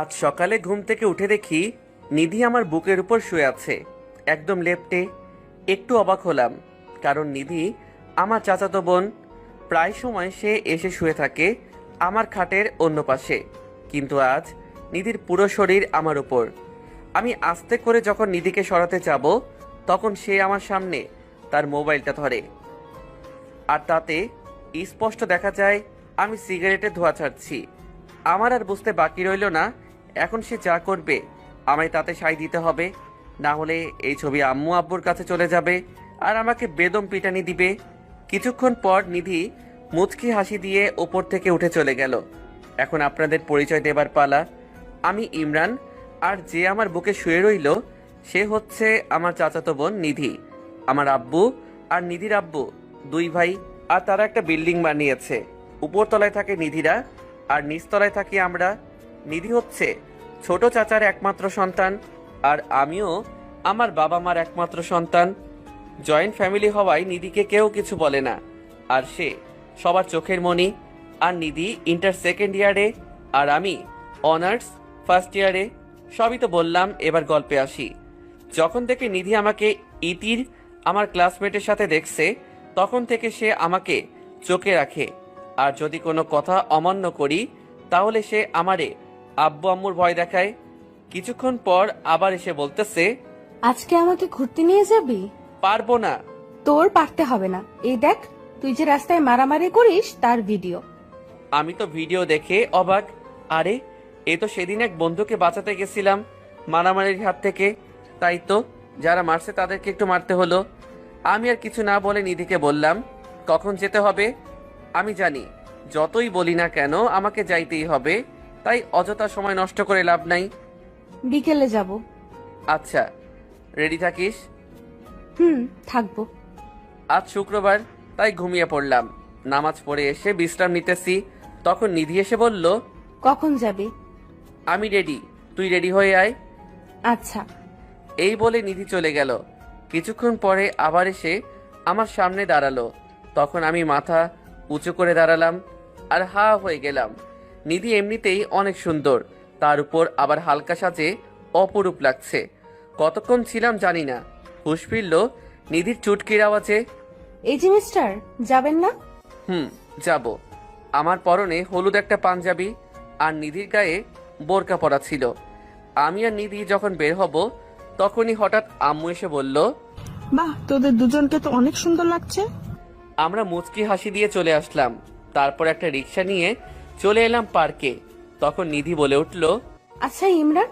আজ সকালে ঘুম থেকে উঠে দেখি নিধি আমার বুকের উপর শুয়ে আছে, একদম লেপ্টে। একটু অবাক হলাম, কারণ নিধি আমার চাচাতো বোন। প্রায় সময় সে এসে শুয়ে থাকে আমার খাটের অন্য পাশে, কিন্তু আজ নিধির পুরো শরীর আমার উপর। আমি আস্তে করে যখন নিধিকে সরাতে যাব, তখন সে আমার সামনে তার মোবাইলটা ধরে, আর তাতে স্পষ্ট দেখা যায় আমি সিগারেটের ধোঁয়া ছাড়ছি। আমার আর বুঝতে বাকি রইল না, এখন সে যা করবে আমায় তাতে সায় দিতে হবে, না হলে এই ছবি আম্মু আব্বুর কাছে চলে যাবে আর আমাকে বেদম পিটানি দিবে। কিছুক্ষণ পর নিধি মুচকি হাসি দিয়ে ওপর থেকে উঠে চলে গেল। এখন আপনাদের পরিচয় দেবার পালা। আমি ইমরান, আর যে আমার বুকে শুয়ে রইল সে হচ্ছে আমার চাচাতো বোন নিধি। আমার আব্বু আর নিধির আব্বু দুই ভাই, আর তারা একটা বিল্ডিং বানিয়েছে। উপরতলায় থাকে নিধিরা আর নিচতলায় থাকি আমরা। নিধি হচ্ছে ছোট চাচার একমাত্র সন্তান, আর আমিও আমার বাবা মার একমাত্র সন্তান। জয়েন্ট ফ্যামিলি হওয়ায় নিধিকে কেউ কিছু বলে না, আর সে সবার চোখের মণি। আর নিধি ইন্টার সেকেন্ড ইয়ারে, আর আমি অনার্স ফার্স্ট ইয়ারে। সবই তো বললাম, এবার গল্পে আসি। যখন থেকে নিধি আমাকে ইতির আমার ক্লাসমেটের সাথে দেখছে, তখন থেকে সে আমাকে চোখে রাখে, আর যদি কোনো কথা অমান্য করি তাহলে সে আমারে আব্বু আম্মুর ভয় দেখায়। কিছুক্ষণ পর আবার এসে বলতেছে, আজকে আমাকে ঘুরতে নিয়ে যাবি? পারবো না। তোর পারতে হবে না, এই দেখ তুই যে রাস্তায় মারামারি করিস তার ভিডিও। আমি তো ভিডিও দেখে অবাক। আরে, এ তো সেদিন এক বন্ধুকে বাঁচাতে গেছিলাম মারামারির হাত থেকে, তাই তো যারা মারছে তাদেরকে একটু মারতে হলো। আমি আর কিছু না বলে নিধিকে বললাম, কখন যেতে হবে? আমি জানি যতই বলি না কেন আমাকে যাইতেই হবে, তাই অযথা সময় নষ্ট করে লাভ নাই। বিকেলে যাব। আচ্ছা, রেডি থাকিস। থাকবো। আজ শুক্রবার, তাই ঘুমিয়ে পড়লাম। নামাজ পড়ে এসে বিশ্রাম নিতেছি, তখন নিধি এসে বলল, কখন যাবি? আমি রেডি, তুই রেডি হয়ে আয়। আচ্ছা। এই বলে নিধি চলে গেল। কিছুক্ষণ পরে আবার এসে আমার সামনে দাঁড়ালো। তখন আমি মাথা উঁচু করে দাঁড়ালাম আর হা হয়ে গেলাম। নিধি এমনিতেই অনেক সুন্দর, তার উপর আবার হালকা সাজে অপরূপ লাগছে। কতক্ষণ ছিলাম জানি না, হুঁশ ফিরল নিধির চুটকির আওয়াজে। এই যে মিস্টার, যাবেন না? যাব। আমার পরনে হলুদ একটা পাঞ্জাবি আর নিধির গায়ে বোরকা পরা ছিল। আমি আর নিধি যখন বের হব, তখনই হঠাৎ আম্মু এসে বলল, বাহ, তোদের দুজনকে তো অনেক সুন্দর লাগছে। আমরা মুচকি হাসি দিয়ে চলে আসলাম। তারপর একটা রিক্সা নিয়ে চলে এলাম পার্কে। তখন নিধি বলে উঠল, আচ্ছা ইমরান,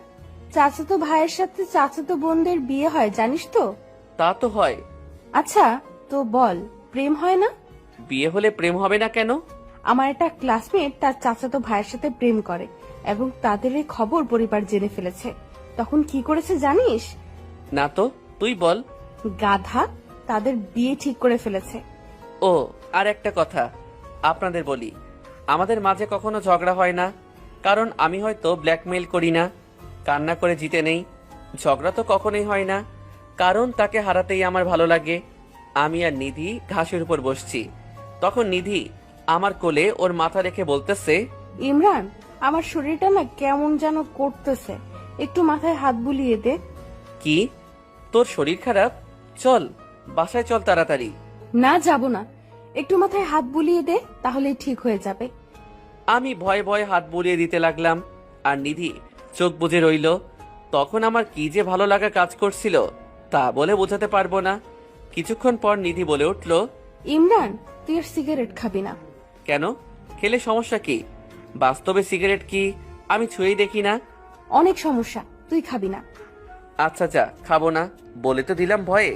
চাচাতো ভাইয়ের সাথে চাচাতো বোনদের বিয়ে হয় জানিস তো? তা তো হয়। আচ্ছা, তো বল, প্রেম হয় না? বিয়ে হলে প্রেম হবে না কেন? আমার একটা ক্লাসমেট তার চাচাতো ভাইয়ের সাথে প্রেম করে এবং তাদের এই খবর পরিবার জেনে ফেলেছে। তখন কি করেছে জানিস? না তো, তুই বল। গাধা, তাদের বিয়ে ঠিক করে ফেলেছে। ও, আর একটা কথা আপনাদের বলি, আমাদের মাঝে কখনো ঝগড়া হয় না, কারণ আমি হয়তো ব্ল্যাকমেইল করি না, কান্না করে জিতে নেই। ঝগড়া তো কখনোই হয় না, কারণ তাকে হারাতেই আমার ভালো লাগে। আমি আর নিধি ঘাসের উপর বসছি, তখন নিধি আমার কোলে ওর মাথা রেখে বলতেছে, ইমরান, আমার শরীরটা না কেমন যেন করতেছে, একটু মাথায় হাত বুলিয়ে দে। কি, তোর শরীর খারাপ? চল বাসায় চল তাড়াতাড়ি। না, যাব না, একটু মাথায় হাত বুলিয়ে দে, তাহলেই ঠিক হয়ে যাবে। আমি ভয়ে ভয়ে হাত বুলিয়ে দিতে লাগলাম, আর নিধি চোখ বুজে রইল। তখন আমার কি যে ভালো লাগা কাজ করছিল তা বলে বোঝাতে পারবো না। কিছুক্ষণ পর নিধি বলে উঠল, ইমরান, তুই আর সিগারেট খাবি না। কেন? খেলে সমস্যা কি? বাস্তবে সিগারেট কি আমি ছুঁয়েই দেখি না। অনেক সমস্যা, তুই খাবি না। আচ্ছা যা, খাবো না বলে তো দিলাম ভয়ে।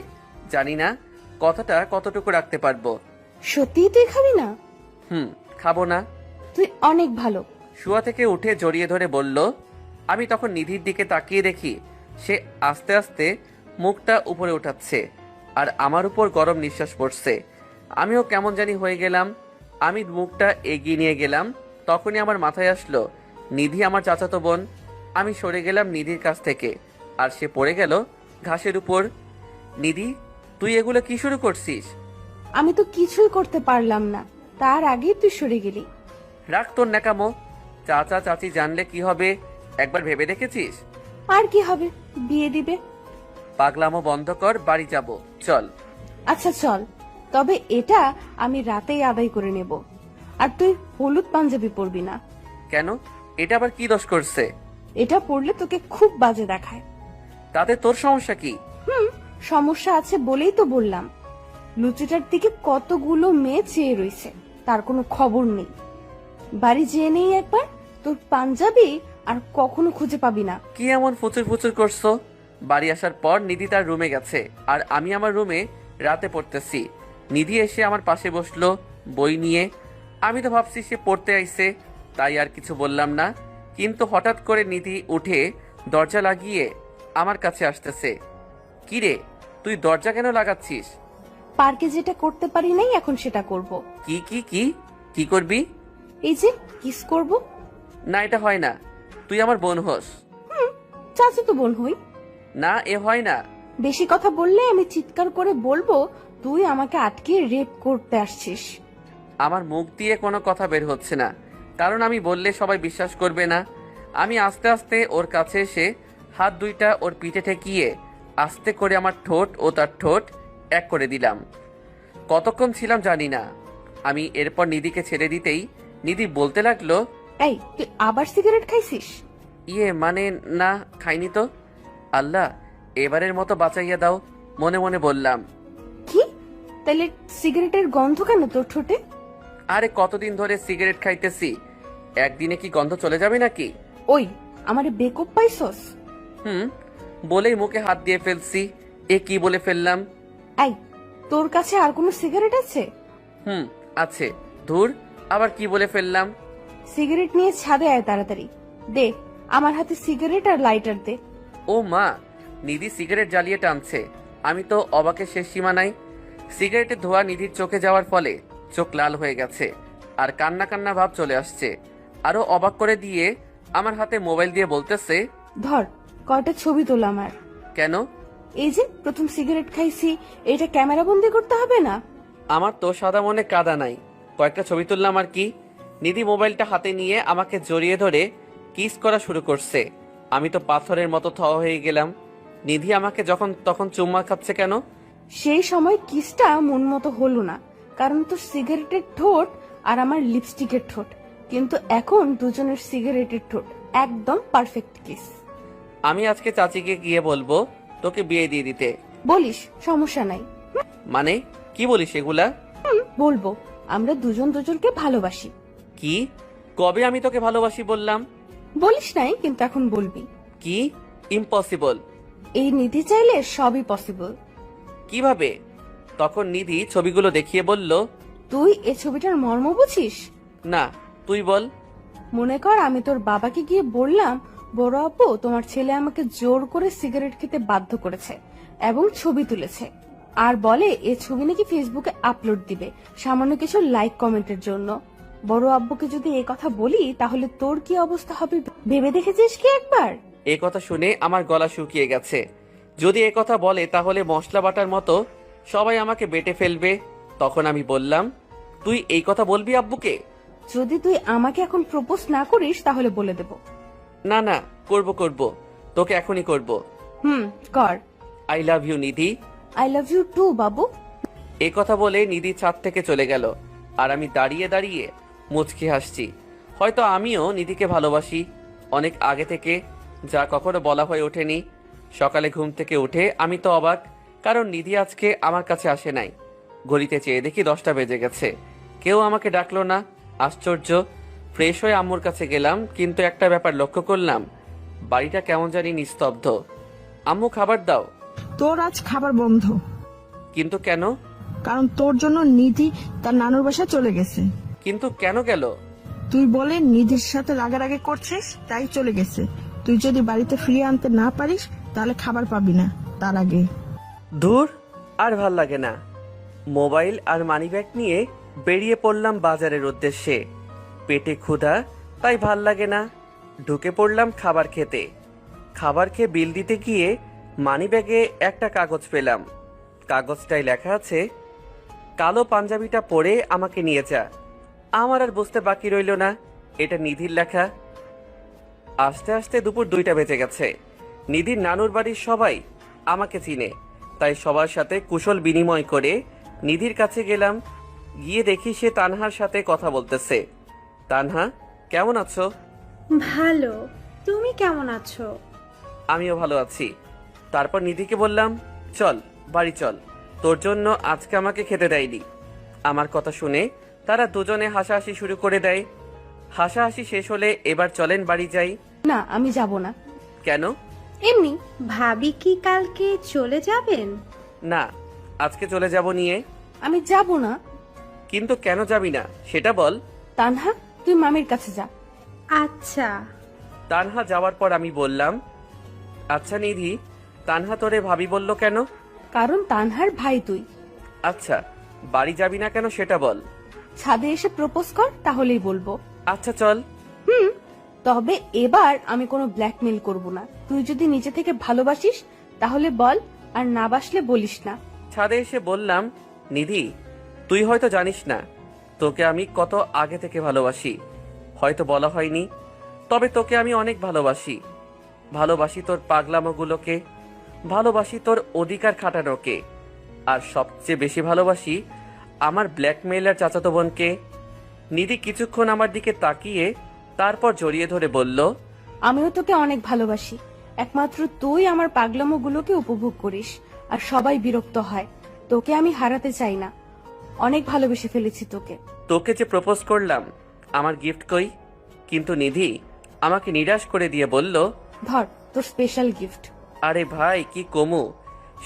জানি না কথাটা কতটুকু রাখতে পারবো। সত্যিই তুই খাবি না? খাবো না। তুই অনেক ভালো। শুয়া থেকে উঠে জড়িয়ে ধরে বলল। আমি তখন নিধির দিকে তাকিয়ে দেখি সে আস্তে আস্তে মুখটা উপরে উঠাচ্ছে, আর আমার উপর গরম নিঃশ্বাস পড়ছে। আমিও কেমন জানি হয়ে গেলাম। আমি মুখটা এগিয়ে নিয়ে গেলাম, তখনই আমার মাথায় আসলো নিধি আমার চাচাতো বোন। আমি সরে গেলাম নিধির কাছ থেকে, আর সে পড়ে গেল ঘাসের উপর। নিধি, তুই এগুলো কি শুরু করছিস? আমি তো কিছুই করতে পারলাম না, তার আগেই তুই সরে গেলি। রাখ তোর ন্যাকামো। চাচা চাচি জানলে কি হবে একবার ভেবে দেখেছিস? আর কি হবে, বিয়ে দিবে। পাগলামো বন্ধ কর, বাড়ি যাব, চল। আচ্ছা চল, তবে এটা আমি রাতেই আদায় করে নেব। আর তুই হলুদ পাঞ্জাবি পরবি না। কেন? এটা আবার কি দোষ করছে? এটা পরলে তোকে খুব বাজে দেখায়। তাতে তোর সমস্যা কি? সমস্যা আছে বলেই তো বললাম। লুচিটার দিকে কতগুলো মেয়ে চেয়ে রইছে, তার কোনো খবর নেই। বাড়ি যেয়ে নেই একবার, তোর পাঞ্জাবি আর কখনো খুঁজে পাবি না। কি এমন ফুচুর ফুচুর করছো? বাড়ি আসার পর নিধি তার রুমে গেছে, আর আমি আমার রুমে রাতে পড়তেছি। নিধি এসে আমার পাশে বসলো বই নিয়ে। আমি তো ভাবছি সে পড়তে আইছে, তাই আর কিছু বললাম না। কিন্তু হঠাৎ করে নিধি উঠে দরজা লাগিয়ে আমার কাছে আসতেছে। কি রে, তুই দরজা কেন লাগাচ্ছিস? পার্কে যেটা করতে পারি নাই, এখন সেটা করব। কি কি কি কি করবি? এই যে কিস করব। না, এটা হয় না। তুই আমার বোন হোস। চাচা তো বোন হই। না, এ হয় না। বেশি কথা বললে আমি চিৎকার করে বলবো তুই আমাকে আটকে রেপ করতে আসছিস। আমার মুখ দিয়ে কোনো কথা বের হচ্ছে না, কারণ আমি বললে সবাই বিশ্বাস করবে না। আমি আস্তে আস্তে ওর কাছে এসে হাত দুইটা ওর পিঠে ঠেকিয়ে আস্তে করে আমার ঠোঁট ও তার ঠোঁট এক করে দিলাম। কতক্ষণ ছিলাম জানি না। আমি এরপর নিধিকে ছেড়ে দিতেই নিধি বলতে লাগলো, এই তুই আবার সিগারেট খাইছিস? ইয়ে মানে না, খাইনি তো। আল্লাহ, এবারের মতো বাঁচাইয়া দাও, মনে মনে বললাম। কি? তাহলে সিগারেটের গন্ধ কেন তোর ঠোঁটে? আরে কতদিন ধরে সিগারেট খাইতেছি, একদিনে কি গন্ধ চলে যাবে নাকি? ওই আমারে বেকপ পাইছস? বলেই মুখে হাত দিয়ে ফেলছি। এ কি বলে ফেললাম? এই তোর কাছে আর কোনো সিগারেট আছে? আছে। ধুর, আবার কি বলে ফেললাম? সিগারেট নিয়ে ছাদে আয় তাড়াতাড়ি। দে আমার হাতে সিগারেট আর লাইটার দে। ও মা, নিধি সিগারেট জ্বালিয়ে টানছে। আমি তো অবাকের শেষ সীমা নাই। সিগারেটের ধোঁয়া নিধির চোখে যাওয়ার ফলে চোখ লাল হয়ে গেছে, আর কান্না কান্না ভাব চলে আসছে। আরো অবাক করে দিয়ে আমার হাতে মোবাইল দিয়ে বলতেছে, ধর কয়টা ছবি তোল আমার। কেন? এই যে প্রথম সিগারেট খাইছি, এটা ক্যামেরা বন্দি করতে হবে না? আমার তো সাদা মনে কাদা নাই, কয়েকটা ছবি তুললাম আর কি। নিধি মোবাইলটা হাতে নিয়ে আমাকে জড়িয়ে ধরে কিস করা শুরু করছে। আমি তো পাথরের মতো থ হয়ে গেলাম। নিধি আমাকে যখন তখন চুম্মা খাচ্ছে কেন? সেই সময় কিসটা মন মতো হলো না, কারণ তোর সিগারেটের ঠোঁট আর আমার লিপস্টিকের ঠোঁট। কিন্তু এখন দুজনের সিগারেটের ঠোঁট একদম পারফেক্ট কিস। আমি আজকে চাচিকে গিয়ে বলবো তোকে বিয়ে দিয়ে দিতে। বলিস, সমস্যা নাই। মানে কি বলিস এগুলা? বলবো আমরা দুজন দুজনকে ভালোবাসি। কি? কবে আমি তোকে ভালোবাসি বললাম? বলিস নাই, কিন্তু এখন বলবি। কি? ইম্পসিবল। এই নিধি চাইলে সবই পসিবল। কিভাবে? তখন নিধি ছবিগুলো দেখিয়ে বলল, তুই এ ছবিটার মর্ম বুঝিস না, তুই বল। মনে কর আমি তোর বাবাকে গিয়ে বললাম, বড় আপু তোমার ছেলে আমাকে জোর করে সিগারেট খেতে বাধ্য করেছে এবং ছবি তুলেছে, আর বলে এ ছবি নাকি ফেসবুকে আপলোড দিবে সামান্য কিছু লাইক কমেন্টের জন্য। বড় আব্বুকে যদি এই কথা বলি তাহলে তোর কি অবস্থা হবে ভেবে দেখেছিস কি একবার? এ কথা শুনে আমার গলা শুকিয়ে গেছে। যদি এ কথা বলে তাহলে মশলা বাটার মতো সবাই আমাকে বেটে ফেলবে। তখন আমি বললাম, তুই এই কথা বলবি আব্বুকে? যদি তুই আমাকে এখন প্রপোজ না করিস তাহলে বলে দেব। না না, করব করব, তোকে এখনই করব। কর। I love you Nidhi. I love you too বাবু। এ কথা বলে নিধি ছাদ থেকে চলে গেল, আর আমি দাঁড়িয়ে দাঁড়িয়ে মুচকি হাসছি। হয়তো আমিও নিধিকে ভালোবাসি অনেক আগে থেকে, যা কখনো বলা হয়ে ওঠেনি। সকালে ঘুম থেকে উঠে আমি তো অবাক, কারণ নিধি আজকে আমার কাছে আসে নাই। ঘড়িতে চেয়ে দেখি 10টা বেজে গেছে, কেউ আমাকে ডাকলো না। আশ্চর্য। ফ্রেশ হয়ে আম্মুর কাছে গেলাম, কিন্তু একটা ব্যাপার লক্ষ্য করলাম, বাড়িটা কেমন জানি নিস্তব্ধ। আম্মু খাবার দাও। তোর আজ খাবার বন্ধ। কিন্তু কেন? কারণ তোর জন্য নিধি তার নানুর বাসায় চলে গেছে। কিন্তু কেন গেল? তুই বলে নিধির সাথে রাগারাগি করছিস, তাই চলে গেছে। তুই যদি বাড়িতে ফিরিয়ে আনতে না পারিস তাহলে খাবার পাবি না তার আগে। দূর, আর ভাল লাগে না। মোবাইল আর মানিব্যাগ নিয়ে বেরিয়ে পড়লাম বাজারের উদ্দেশ্যে। পেটে ক্ষুধা, তাই ভাল লাগে না। ঢুকে পড়লাম খাবার খেতে। খাবার খেয়ে বিল দিতে গিয়ে মানিব্যাগে একটা কাগজ পেলাম। কাগজটায় লেখা আছে, কালো পাঞ্জাবিটা পরে আমাকে নিয়ে যা। আমার আর বুঝতে বাকি রইল না এটা নিধির লেখা। আস্তে আস্তে দুপুর 2টা বেজে গেছে। নিধির নানুর বাড়ির সবাই আমাকে চিনে, তাই সবার সাথে কুশল বিনিময় করে নিধির কাছে গেলাম। গিয়ে দেখি সে তানহার সাথে কথা বলতেছে। তানহা, কেমন আছো? ভালো। তুমি কেমন আছো? আমিও ভালো আছি। তারপর নিধিকে বললাম, চল বাড়ি চল, তোর জন্য আজকে আমাকে খেতে দেয়নি। আমার কথা শুনে তারা দুজনে হাসাহাসি শুরু করে দেয়। হাসাহাসি শেষ হলে এবার চলেন বাড়ি যাই। না, আমি যাব না। কেন? এমনি। ভাবি কি কালকে চলে যাবেন? না, আজকে চলে যাব নিয়ে। আমি যাব না। কিন্তু কেন যাবি না সেটা বল। তানহা, তুই মামির কাছে যা। আচ্ছা। তানহা যাওয়ার পর আমি বললাম, আচ্ছা নিধি, তানহা তোরে ভাবি বলল কেন? কারণ তানহার ভাই তুই। আচ্ছা, বাড়ি যাবি না কেন সেটা বল। ছাদে এসে প্রপোজ কর, তাহলেই বলবো। আচ্ছা চল। তবে এবার আমি কোনো ব্ল্যাকমেল করব না। তুই যদি নিজে থেকে ভালোবাসিস তাহলে বল, আর না বাসলে বলিস না। ছাদে এসে বললাম, নিধি, তুই হয়তো জানিস না তোকে আমি কত আগে থেকে ভালোবাসি। হয়তো বলা হয়নি, তবে তোকে আমি অনেক ভালোবাসি। ভালোবাসি তোর পাগলামোগুলোকে, ভালোবাসি তোর অধিকার খাটানোকে, আর সবচেয়ে বেশি ভালোবাসি আমার ব্ল্যাকমেইলার চাচাতো বোনকে। নিধি কিছুক্ষণ আমার দিকে তাকিয়ে তারপর জড়িয়ে ধরে বলল, আমিও তোকে অনেক ভালোবাসি। একমাত্র তুই আমার পাগলামোগুলোকে উপভোগ করিস, আর সবাই বিরক্ত হয়। তোকে আমি হারাতে চাই না। অনেক ভালোবেসে ফেলেছি তোকে। তোকে যে প্রপোজ করলাম, আমার গিফট কই? কিন্তু নিধি আমাকে নিরাশ করে দিয়ে বলল, ধর তোর স্পেশাল গিফট। আরে ভাই, কি কমু,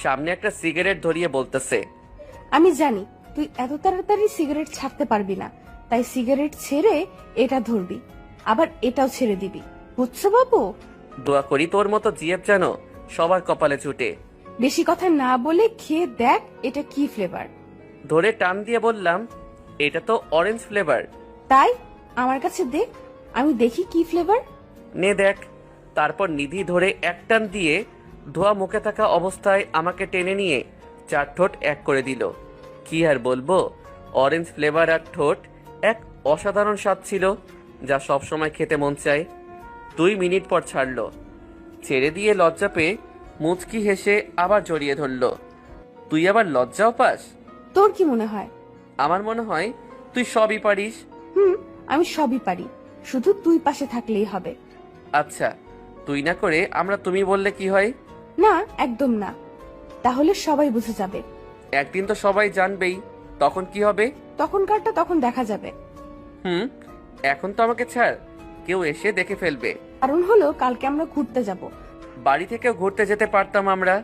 সামনে একটা সিগারেট ধরিয়ে বলতেছে। আমি জানি তুই এত তাড়াতাড়ি সিগারেট ছাড়তে পারবি না, তাই সিগারেট ছেড়ে এটা ধরবি, আবার এটাও ছেড়ে দিবি। বুঝছো বাবু? দোয়া করি তোর মতো জিএফ যেন সবার কপালে ছুটে। বেশি কথা না বলে খেয়ে দেখ এটা কি ফ্লেভার। ধরে টান দিয়ে বললাম, এটা তো অরেঞ্জ ফ্লেভার। তাই আমার কাছে দে, আমি দেখি কি ফ্লেভার। নে দেখ। তারপর নিধি ধরে এক টান দিয়ে ধোয়া মুখে থাকা অবস্থায় আমাকে টেনে নিয়ে 4 ঠোঁট এক করে দিল। কি আর বলবো, অরেঞ্জ ফ্লেভার আর ঠোঁট এক অসাধারণ স্বাদ ছিল, যা সব সময় খেতে মন চায়। 2 মিনিট পর ছাড়লো। ছেড়ে দিয়ে লজ্জা পেয়ে মুচকি হেসে আবার জড়িয়ে ধরলো। তুই আবার লজ্জাও পাস? তোর কি মনে হয়? আমার মনে হয় তুই সবই পারিস। আমি সবই পারি, শুধু তুই পাশে থাকলেই হবে। আচ্ছা, তুই না করে আমরা তুমি বললে কি হয়? না, একদম না। তাহলে সবাই বুঝে যাবে। একদিন তো সবাই জানবেই, তখন কি হবে? তখনকারটা তখন দেখা যাবে। এখন তো আমাকে ছাড়, কেউ এসে দেখে ফেলবে। কারণ হলো কালকে আমরা ঘুরতে যাব। বাড়ি থেকেও ঘুরতে যেতে পারতাম আমরা।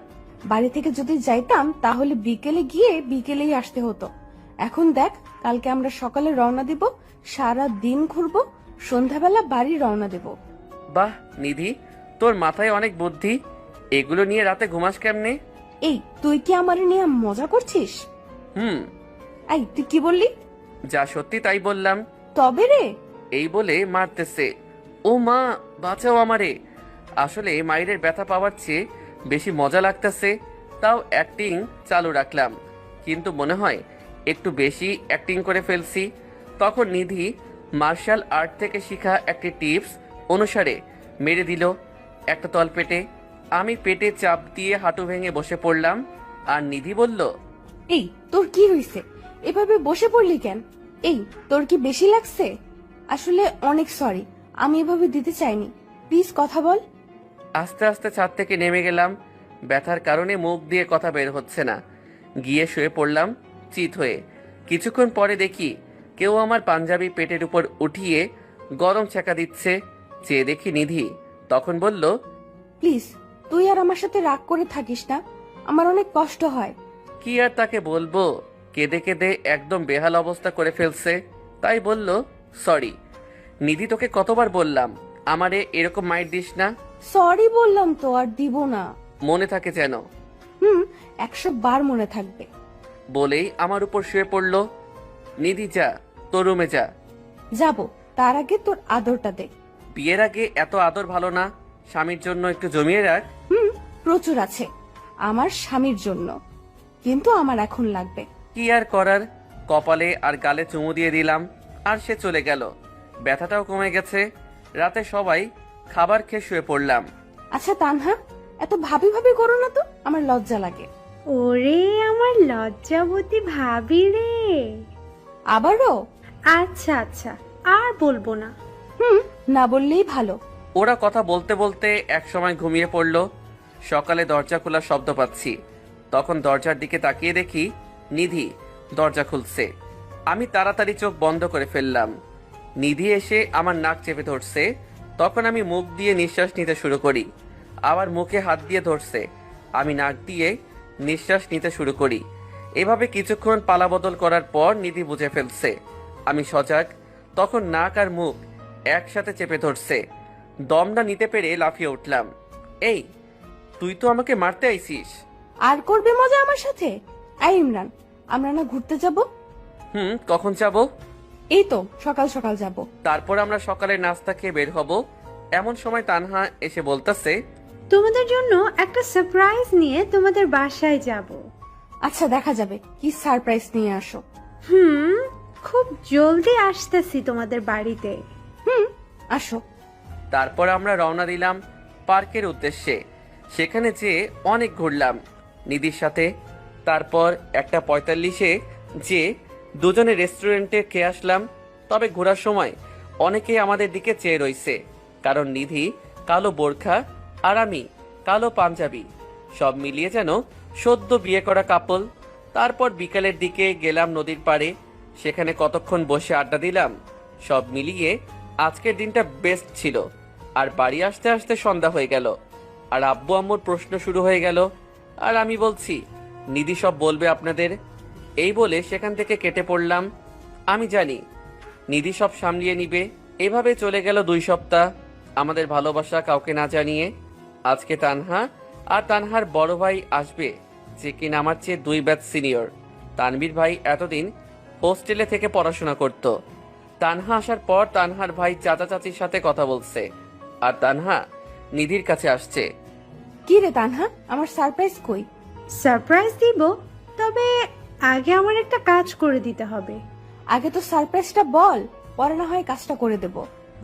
বাড়ি থেকে যদি যাইতাম তাহলে বিকেলে গিয়ে বিকেলেই আসতে হতো। এখন দেখ, কালকে আমরা সকালে রওনা দিব, সারা দিন ঘুরবো, সন্ধ্যাবেলা বাড়ি রওনা দেব। বাহ নিধি, তোর মাথায় অনেক বুদ্ধি। এগুলো নিয়ে রাতে ঘুমাস কেমনে? এই, তুই কি আমার নিয়ে মজা করছিস? হুম। এই, তুই কি বললি? যা সত্যি তাই বললাম। তবে রে। এই বলে মারতেছে। ও মা, বাঁচাও আমারে। আসলে মায়ের ব্যথা পাওয়ার চেয়ে বেশি মজা লাগতেছে, তাও অ্যাক্টিং চালু রাখলাম। কিন্তু মনে হয় একটু বেশি অ্যাক্টিং করে ফেলছি। তখন নিধি মার্শাল আর্ট থেকে শিখা একটি টিপস অনুসারে মেরে দিল একটা তলপেটে। আমি পেটে চাপ দিয়ে হাঁটু ভেঙে বসে পড়লাম, আর নিধি বলল, এই, তোর কি হয়েছে? এভাবে বসে পড়লি কেন? এই, তোর কি বেশি লাগছে? আসলে অনেক সরি, আমি এভাবে দিতে চাইনি। প্লিজ কথা বল। আস্তে আস্তে ছাদ থেকে নেমে গেলাম। ব্যথার কারণে মুখ দিয়ে কথা বের হচ্ছে না। গিয়ে শুয়ে পড়লাম চিত হয়ে। কিছুক্ষণ পরে দেখি কেউ আমার পাঞ্জাবি পেটের উপর উঠিয়ে গরম ছ্যাঁকা দিচ্ছে। চেয়ে দেখি নিধি। তখন বলল, প্লিজ, তুই আর আমার সাথে রাগ করে থাকিস না, আমার অনেক কষ্ট হয়। কি আর তাকে বলবো, কেঁদে কেঁদে একদম বেহাল অবস্থা করে ফেলছে। তাই বলল, সরি। নিধি, তোকে কতবার বললাম আমারে এরকম মাইর দিস না। সরি বললাম তো, আর দিব না। মনে থাকে যেন। 100 বার মনে থাকবে। বলেই আমার উপর শুয়ে পড়ল। নিধি, যা, তোর রুমে যা। যাব, তার আগে তোর আদরটা দে। বিয়ের আগে এত আদর ভালো না, স্বামীর জন্য একটু জমিয়ে রাখ। প্রচুর আছে আমার স্বামীর জন্য, কিন্তু আমার এখন লাগবে। কি আর করার, কপালে আর গালে চুমু দিয়ে দিলাম, আর সে চলে গেল। ব্যথাটাও কমে গেছে। রাতে সবাই খাবার খেয়ে শুয়ে পড়লাম। আচ্ছা তানহা, এত ভাবি ভাবি করো না তো, আমার লজ্জা লাগে। ওরে আমার লজ্জাবতী ভাবি রে। আবারও? আচ্ছা আচ্ছা, আর বলবো না। না বললেই ভালো। ওরা কথা বলতে বলতে একসময় ঘুমিয়ে পড়ল। সকালে দরজা খোলার শব্দ পাচ্ছি। তখন দরজার দিকে তাকিয়ে দেখি নিধি দরজা খুলছে। আমি তাড়াতাড়ি চোখ বন্ধ করে ফেললাম। নিধি এসে আমার নাক চেপে ধরছে। তখন আমি মুখ দিয়ে নিঃশ্বাস নিতে শুরু করি। আবার মুখে হাত দিয়ে ধরছে। আমি নাক দিয়ে নিঃশ্বাস নিতে শুরু করি। এভাবে কিছুক্ষণ পালাবদল করার পর নিধি বুঝে ফেলছে আমি সজাগ। তখন নাক আর মুখ একসাথে চেপে ধরছে। দমটা নিতে পেরে লাফিয়ে উঠলাম। এই, তুই তো আমাকে মারতে আইছিস। আর করবে মজা আমার সাথে? এই ইমরান, আমরা না ঘুরতে যাব? কখন যাব? এই তো সকাল সকাল যাব। তারপর আমরা সকালে নাস্তা খেয়ে বের হব। এমন সময় তানহা এসে বলতেছে, তোমাদের জন্য একটা সারপ্রাইজ নিয়ে তোমাদের বাসায় যাব। আচ্ছা দেখা যাবে, কি সারপ্রাইজ নিয়ে আসো। খুব জলদি আসতেছি তোমাদের বাড়িতে। আসো। তারপর আমরা রওনা দিলাম পার্কের উদ্দেশ্যে। সেখানে যেয়ে অনেক ঘুরলাম নিধির সাথে। তারপর 1:45-এ যে দুজনে রেস্টুরেন্টে খেয়ে আসলাম। তবে ঘোরার সময় অনেকেই আমাদের দিকে চেয়ে রইছে, কারণ নিধি কালো বোরখা আর আমি কালো পাঞ্জাবি, সব মিলিয়ে যেন সদ্য বিয়ে করা কাপল। তারপর বিকালের দিকে গেলাম নদীর পাড়ে। সেখানে কতক্ষণ বসে আড্ডা দিলাম। সব মিলিয়ে আজকের দিনটা বেস্ট ছিল। আর বাড়ি আসতে আসতে সন্ধ্যা হয়ে গেল। আর আব্বু আম্মুর প্রশ্ন শুরু হয়ে গেল। আর আমি বলছি নিধি সব বলবে আপনাদের। এই বলে সেখান থেকে কেটে পড়লাম। আমি জানি নিধি সব সামলিয়ে নিবে। এভাবে চলে গেল 2 সপ্তাহ আমাদের ভালোবাসা কাউকে না জানিয়ে। আজকে তানহা আর তানহার বড় ভাই আসবে, যে কিনা আমার চেয়ে 2 ব্যাচ সিনিয়র। তানভীর ভাই এতদিন হোস্টেলে থেকে পড়াশোনা করত। তানহা আসার পর তানহার ভাই চাচা চাচির সাথে কথা বলছে। আর তানহা নিধির কাছে আসছে। কি রে তানহা, আমার সারপ্রাইজ কই? সারপ্রাইজ দিব, তবে আগে আমার একটা কাজ করে দিতে হবে। আগে তো সারপ্রাইজটা বল, পরে না হয় কাজটা করে দেব।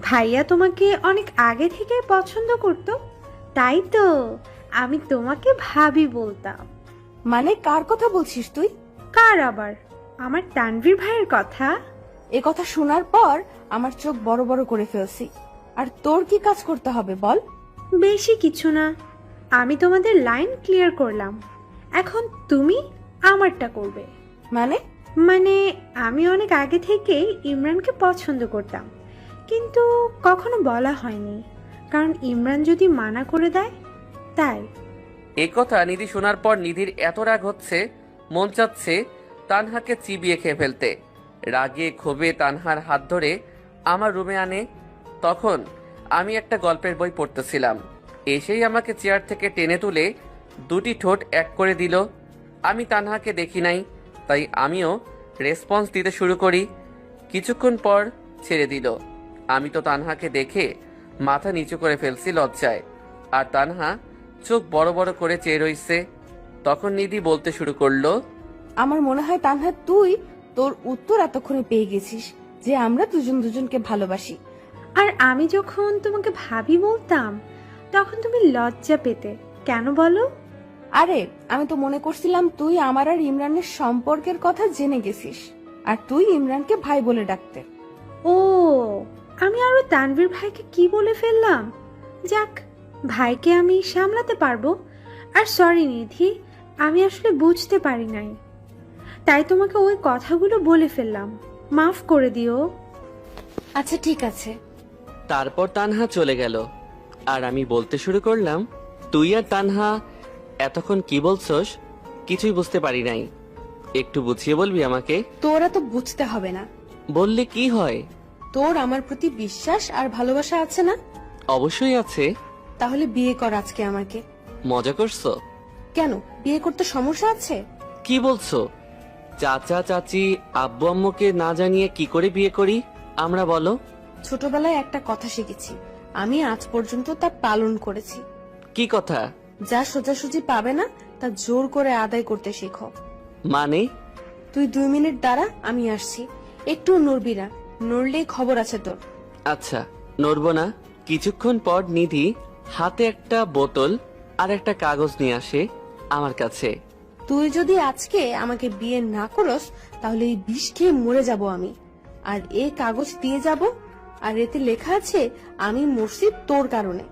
ভাইয়া তোমাকে অনেক আগে থেকে পছন্দ করত, তাই তো আমি তোমাকে ভাবি বলতাম। মানে কার কথা বলছিস তুই? কার আবার? আমার তানভীর ভাইয়ের কথা। এ কথা শোনার পর আমার চোখ বড় বড় করে ফেলছি। আর তোর কি কাজ করতে হবে বল? বেশি কিছু না, আমি তোমাদের লাইন ক্লিয়ার করলাম। এখন তুমি আমারটা করবে। মানে? মানে আমি অনেক আগে থেকেই ইমরানকে পছন্দ করতাম, কিন্তু কখনো বলা হয়নি, কারণ ইমরান যদি মানা করে দেয় তাই। এই কথা নিধি শোনার পর নিধির এত রাগ হচ্ছে, মন চাচ্ছে তানহাকে চিবিয়ে খেয়ে ফেলতে। রাগে ক্ষোভে তানহার হাত ধরে আমার রুমে আনে। তখন আমি একটা গল্পের বই পড়তেছিলাম। এসেই আমাকে চেয়ার থেকে টেনে তুলে 2টি ঠোঁট এক করে দিল। আমি তানহাকে দেখি নাই, তাই আমিও রেসপন্স দিতে শুরু করি। কিছুক্ষণ পর ছেড়ে দিল। আমি তো তানহাকে দেখে মাথা নিচু করে ফেলছি লজ্জায়। আর তানহা চোখ বড় বড় করে চেয়ে রইছে। তখন নিধি বলতে শুরু করলো, আমার মনে হয় তানহা তুই তোর উত্তর এতক্ষণে পেয়ে গেছিস যে আমরা দুজন দুজনকে ভালোবাসি। আর আমি যখন তোমাকে ভাবি বলতাম তখন তুমি লজ্জা পেতে কেন বলো? আরে আমি তো মনে করছিলাম তুই আমার আর ইমরানের সম্পর্কের কথা জেনে গেছিস, আর তুই ইমরানকে ভাই বলে ডাকতে। ও, আমি আরো তানভীর ভাইকে কি বলে ফেললাম। যাক, ভাইকে আমি সামলাতে পারবো। আর সরি নিধি, আমি আসলে বুঝতে পারি নাই, তাই তোমাকে ওই কথাগুলো বলে ফেললাম, মাফ করে দিও। আচ্ছা ঠিক আছে। তারপর তানহা চলে গেল। আর আমি বলতে শুরু করলাম, তুই আর তানহা এতক্ষণ কি বলছস? কিছুই বুঝতে পারি নাই, একটু বুঝিয়ে বলবি আমাকে? তোরা তো বুঝতে হবে না। বললে কি হয়? তোর আমার প্রতি বিশ্বাস আর ভালোবাসা আছে না? অবশ্যই আছে। তাহলে বিয়ে কর আজকে আমাকে। মজা করছো? কেন, বিয়ে করতে সমস্যা আছে? কি বলছো? চাচা চাচি আব্বু আম্মুকে না জানিয়ে কি করে বিয়ে করি আমরা, বলো? ছোটবেলায় একটা কথা শিখেছি, আমি আজ পর্যন্ত তা পালন করেছি। কি কথা? যা সোজাসুজি পাবে না তা জোর করে আদায় করতে শেখো। মানে? তুই 2 মিনিট দাঁড়া, আমি আসছি। একটু নড়বি না, নড়লেই খবর আছে তোর। আচ্ছা নড়বো না, কিছুক্ষণ পর নিধি হাতে একটা বোতল আর একটা কাগজ নিয়ে আসে আমার কাছে। তুই যদি আজকে আমাকে বিয়ে না করস তাহলে এই বিষ খেয়ে মরে যাব আমি। আর এই কাগজ দিয়ে যাব, আর এতে লেখা আছে আমি মরছি তোর কারণে।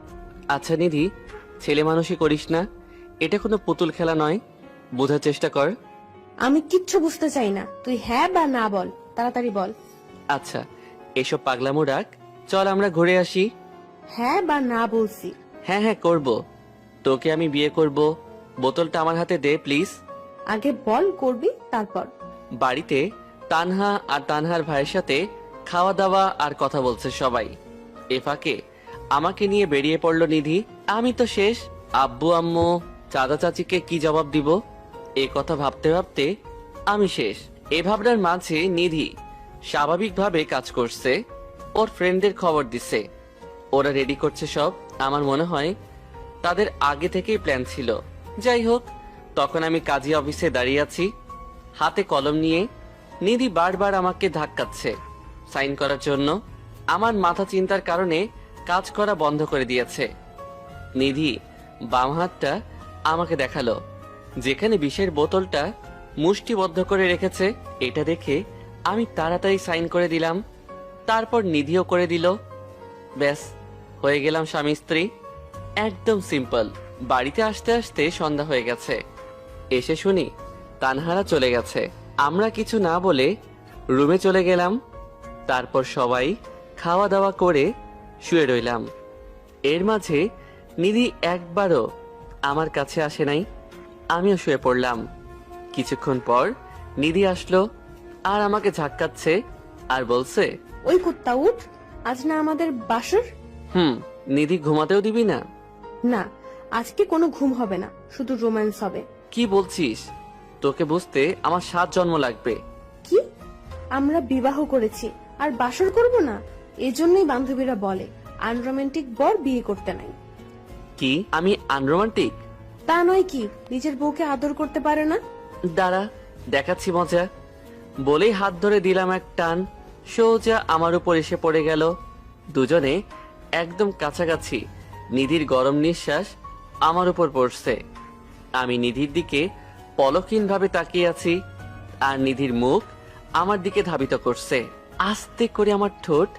আচ্ছা নিধি, ছেলে মানুষই করিস না, এটা কোনো পুতুল খেলা নয়, বোঝার চেষ্টা কর। আমি কিচ্ছু বুঝতে চাই না, তুই হ্যাঁ বা না বল, তাড়াতাড়ি বল। আচ্ছা এসব পাগলামো রাখ, চল আমরা ঘুরে আসি। হ্যাঁ বা না বলছি। হ্যাঁ হ্যাঁ করব, তোকে আমি বিয়ে করব। বোতলটা আমার হাতে দে প্লিজ। আগে বল করবি, তারপর। বাড়িতে তানহা আর তানহার ভাইয়ের সাথে খাওয়া দাওয়া আর কথা বলছে সবাই। এ ফাঁকে আমাকে নিয়ে বেরিয়ে পড়লো নিধি। আমি তো শেষ, আব্বু আম্মু চাচা চাচিকে কি জবাব দিব এ কথা ভাবতে ভাবতে আমি শেষ। এ ভাবনার মাঝে নিধি স্বাভাবিকভাবে কাজ করছে, ওর ফ্রেন্ডদের খবর দিছে, ওরা রেডি করছে সব। আমার মনে হয় তাদের আগে থেকেই প্ল্যান ছিল। যাই হোক, তখন আমি কাজী অফিসে দাঁড়িয়ে আছি হাতে কলম নিয়ে। নিধি বারবার আমাকে ধাক্কাচ্ছে সাইন করার জন্য। আমার মাথা চিন্তার কারণে কাজ করা বন্ধ করে দিয়েছে। নিধি বাম হাতটা আমাকে দেখালো, যেখানে বিষের বোতলটা মুষ্টিবদ্ধ করে রেখেছে। এটা দেখে আমি তাড়াতাড়ি সাইন করে দিলাম, তারপর নিধিও করে দিল। ব্যাস, হয়ে গেলাম স্বামী স্ত্রী। একদম সিম্পল। বাড়িতে আসতে আসতে সন্ধ্যা হয়ে গেছে। এসে শুনি তানহারা চলে গেছে। আমরা কিছু না বলে রুমে চলে গেলাম। তারপর সবাই খাওয়া দাওয়া করে শুয়ে রইলাম। এর মাঝে নিধি একবারও আমার কাছে আসে নাই, আমিও শুয়ে পড়লাম। কিছুক্ষণ পর নিধি আসলো আর আমাকে ঝাক্কাচ্ছে আর বলছে, ওই কুত্তা উঠ, আজ না আমাদের বাসর। নিধি ঘুমাতেও দিবি না? না, আজকে কোনো ঘুম হবে না, শুধু রোম্যান্স হবে। কি বলছিস? তোকে বুঝতে আমার 7 জন্ম লাগবে। কি? আমরা বিবাহ করেছি আর বাসর করব না? এজন্যই বান্ধবীরা বলে আনরোমান্টিক বর বিয়ে করতে নাই। কি আমি আনরোমান্টিক? তা নয় কি, নিজের বউকে আদর করতে পারে না? দাঁড়া, দেখাচ্ছি মজা। বলেই হাত ধরে দিলাম এক টান, সোজা আমার উপর এসে পড়ে গেল। দুজনে একদম কাছাকাছি। নিধির গরম নিঃশ্বাস আমার উপর পড়ছে। আমি নিধির দিকে পলকহীনভাবে তাকিয়ে আছি, আর নিধির মুখ আমার দিকে ধাবিত করছে। আস্তে করে আমার ঠোঁট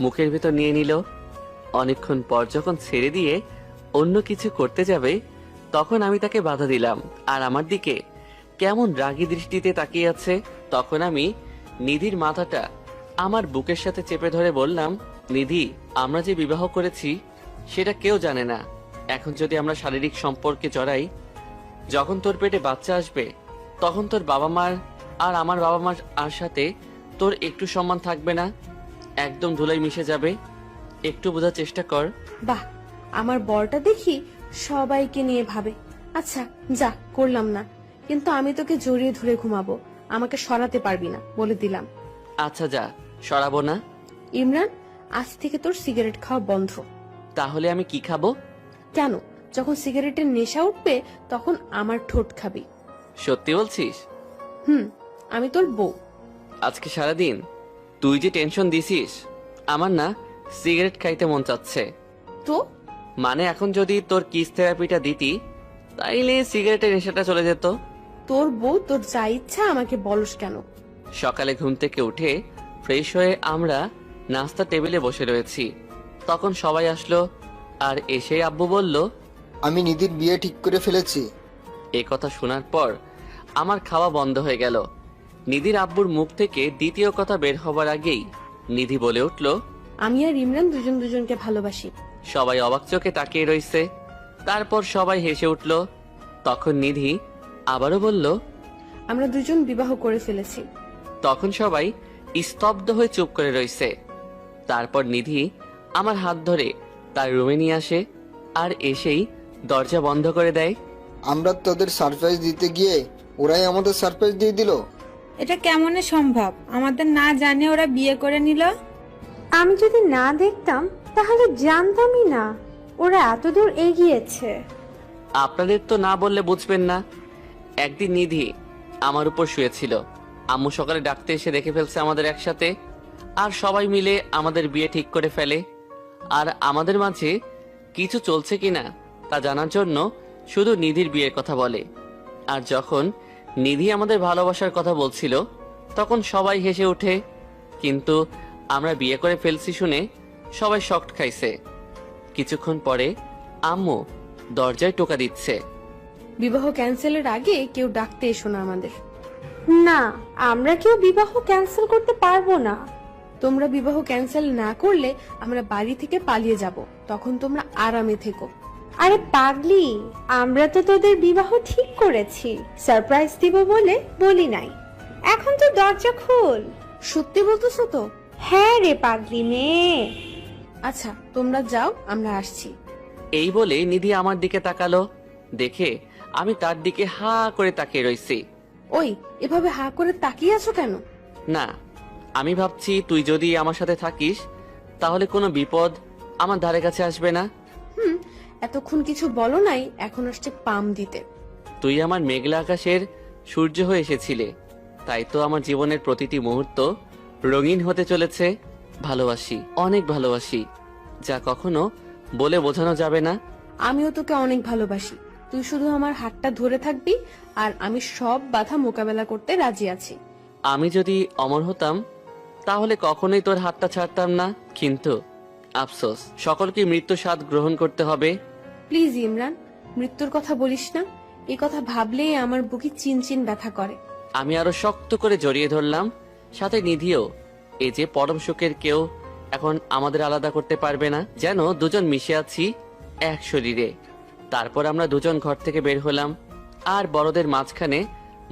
মুখের ভেতর নিয়ে নিল। অনেকক্ষণ পর যখন ছেড়ে দিয়ে অন্য কিছু করতে যাবে, তখন আমি তাকে বাধা দিলাম। আর আমার দিকে কেমন রাগী দৃষ্টিতে তাকিয়ে আছে। তখন আমি নিধির মাথাটা আমার বুকের সাথে চেপে ধরে বললাম, নিধি, আমরা যে বিবাহ করেছি সেটা কেউ জানে না। এখন যদি আমরা শারীরিক সম্পর্কে জড়াই, যখন তোর পেটে বাচ্চা আসবে তখন তোর বাবা মার আর আমার বাবা মার আর সাথে তোর একটু সম্মান থাকবে না, একদম ধুলাই মিশে যাবে। একটু বোঝার চেষ্টা কর। বাহ, আমার বরটা দেখি সবাইকে নিয়ে ভাবে। আচ্ছা যা, করলাম না, কিন্তু আমি তোকে জড়িয়ে ধরে ঘুমাবো, আমাকে সরাতে পারবি না, বলে দিলাম। আচ্ছা যা, সরাবো না। ইমরান, আজ থেকে তোর সিগারেট খাওয়া বন্ধ। তাহলে আমি কি খাবো? কেন? যখন সিগারেটের নেশা উঠবে তখন আমার ঠোঁট খাবি। সত্যি বলছিস? আমি তোর বউ। আজকে সারাদিন তুই যে টেনশন দিছিস, আমার না সিগারেট খাইতে মন চাচ্ছে। তো মানে এখন যদি তোর কিস থেরাপিটা দিতি, তাইলে সিগারেটের নেশাটা চলে যেত। তোর বউ, তোর যা ইচ্ছা আমাকে বলস কেন? সকালে ঘুম থেকে উঠে ফ্রেশ হয়ে আমরা নাস্তা টেবিলে বসে রয়েছি। তখন সবাই আসলো, আর এসে আব্বু বলল, আমি নিধির বিয়ে ঠিক করে ফেলেছি। এ কথা শোনার পর আমার খাওয়া বন্ধ হয়ে গেল। নিধির আব্বুর মুখ থেকে দ্বিতীয় কথা বের হবার আগেই নিধি বলে উঠল, আমি আর ইমরান দুজন দুজনকে ভালোবাসি। সবাই অবাক চোখে তাকিয়ে রইছে। তারপর সবাই হেসে উঠল। তখন নিধি আবারও বলল, আমরা দুজন বিবাহ করে ফেলেছি। তখন সবাই স্তব্ধ হয়ে চুপ করে রইছে। তারপর নিধি আমার হাত ধরে তার রুমে নিয়ে আসে, আর এসেই দরজা বন্ধ করে দেয়। আমরা তোদের সারপ্রাইজ দিতে গিয়ে ওরাই আমাদের সারপ্রাইজ দিয়ে দিল। এটা কেমনে সম্ভব? আমাদের না জানে ওরা বিয়ে করে নিল। আমি যদি না দেখতাম তাহলে জানতামই না ওরা এতদূর এগিয়েছে। আপনাদের তো না বললে বুঝবেন না। একদিন নিধি আমার উপর শুয়েছিল, আম্মু সকালে ডাকতে এসে দেখে ফেলছে আমাদের একসাথে, আর সবাই মিলে আমাদের বিয়ে ঠিক করে ফেলে। আর আমাদের মাঝে কিছু চলছে কিনা তা জানার জন্য শুধু নিধির বিয়ের কথা বলে। আর যখন নিধি আমাদের ভালোবাসার কথা বলছিল তখন সবাই হেসে ওঠে, কিন্তু আমরা বিয়ে করে ফেলছি শুনে সবাই শকড খাইছে। কিছুক্ষণ পরে আম্মু দরজায় টোকা দিচ্ছে। বিবাহ ক্যান্সেলের আগে কেউ ডাকতে এসো না আমাদের। না, আমরা কেউ বিবাহ ক্যান্সেল করতে পারবো না। তোমরা বিবাহ ক্যান্সেল না করলে আমরা বাড়ি থেকে পালিয়ে যাব, তখন তোমরা আরামে থেকো। আরে পাগলি, আমরা তো তোদের বিবাহ ঠিক করেছি, সারপ্রাইজ দিব বলে বলি নাই। এখন তো দরজা খোল। সত্যি বলতেছো তো? হ্যাঁ রে পাগলি মেয়ে। আচ্ছা তোমরা যাও, আমরা আসছি। এই বলে নিধি আমার দিকে তাকালো। দেখে আমি তার দিকে হা করে তাকিয়ে রইছি। ওই, এভাবে হা করে তাকিয়ে আছো কেন? না, আমি ভাবছি তুই যদি আমার সাথে থাকিস তাহলে কোনো বিপদ আমার ধারে কাছে আসবে না। এতক্ষণ কিছু বলো নাই, এখন আসছে পাম দিতে। তুই আমার মেঘলা আকাশের সূর্য হয়ে এসেছিলে, তাই তো আমার জীবনের প্রতিটি মুহূর্ত রঙিন হতে চলেছে। ভালোবাসি, অনেক ভালোবাসি, যা কখনো বলে বোঝানো যাবে না। আমিও তোকে অনেক ভালোবাসি। তুই শুধু আমার হাতটা ধরে থাকবি আর আমি সব বাধা মোকাবেলা করতে রাজি আছি। আমি যদি অমর হতাম তাহলে কখনোই তোর হাতটা ছাড়তাম না, কিন্তু আফসোস, সকলকে মৃত্যু স্বাদ গ্রহণ করতে হবে। প্লিজ ইমরান, মৃত্যুর কথা বলিস না। এই কথা ভাবলেই আমার বুকে চিনচিন ব্যথা করে। আমি আরো শক্ত করে জড়িয়ে ধরলাম, সাথে নিধিও। এই যে পরম সুখের কেউ এখন আমাদের আলাদা করতে পারবে না, যেন দুজন মিশে আছি এক শরীরে। তারপর আমরা দুজন ঘর থেকে বের হলাম আর বড়দের মাঝখানে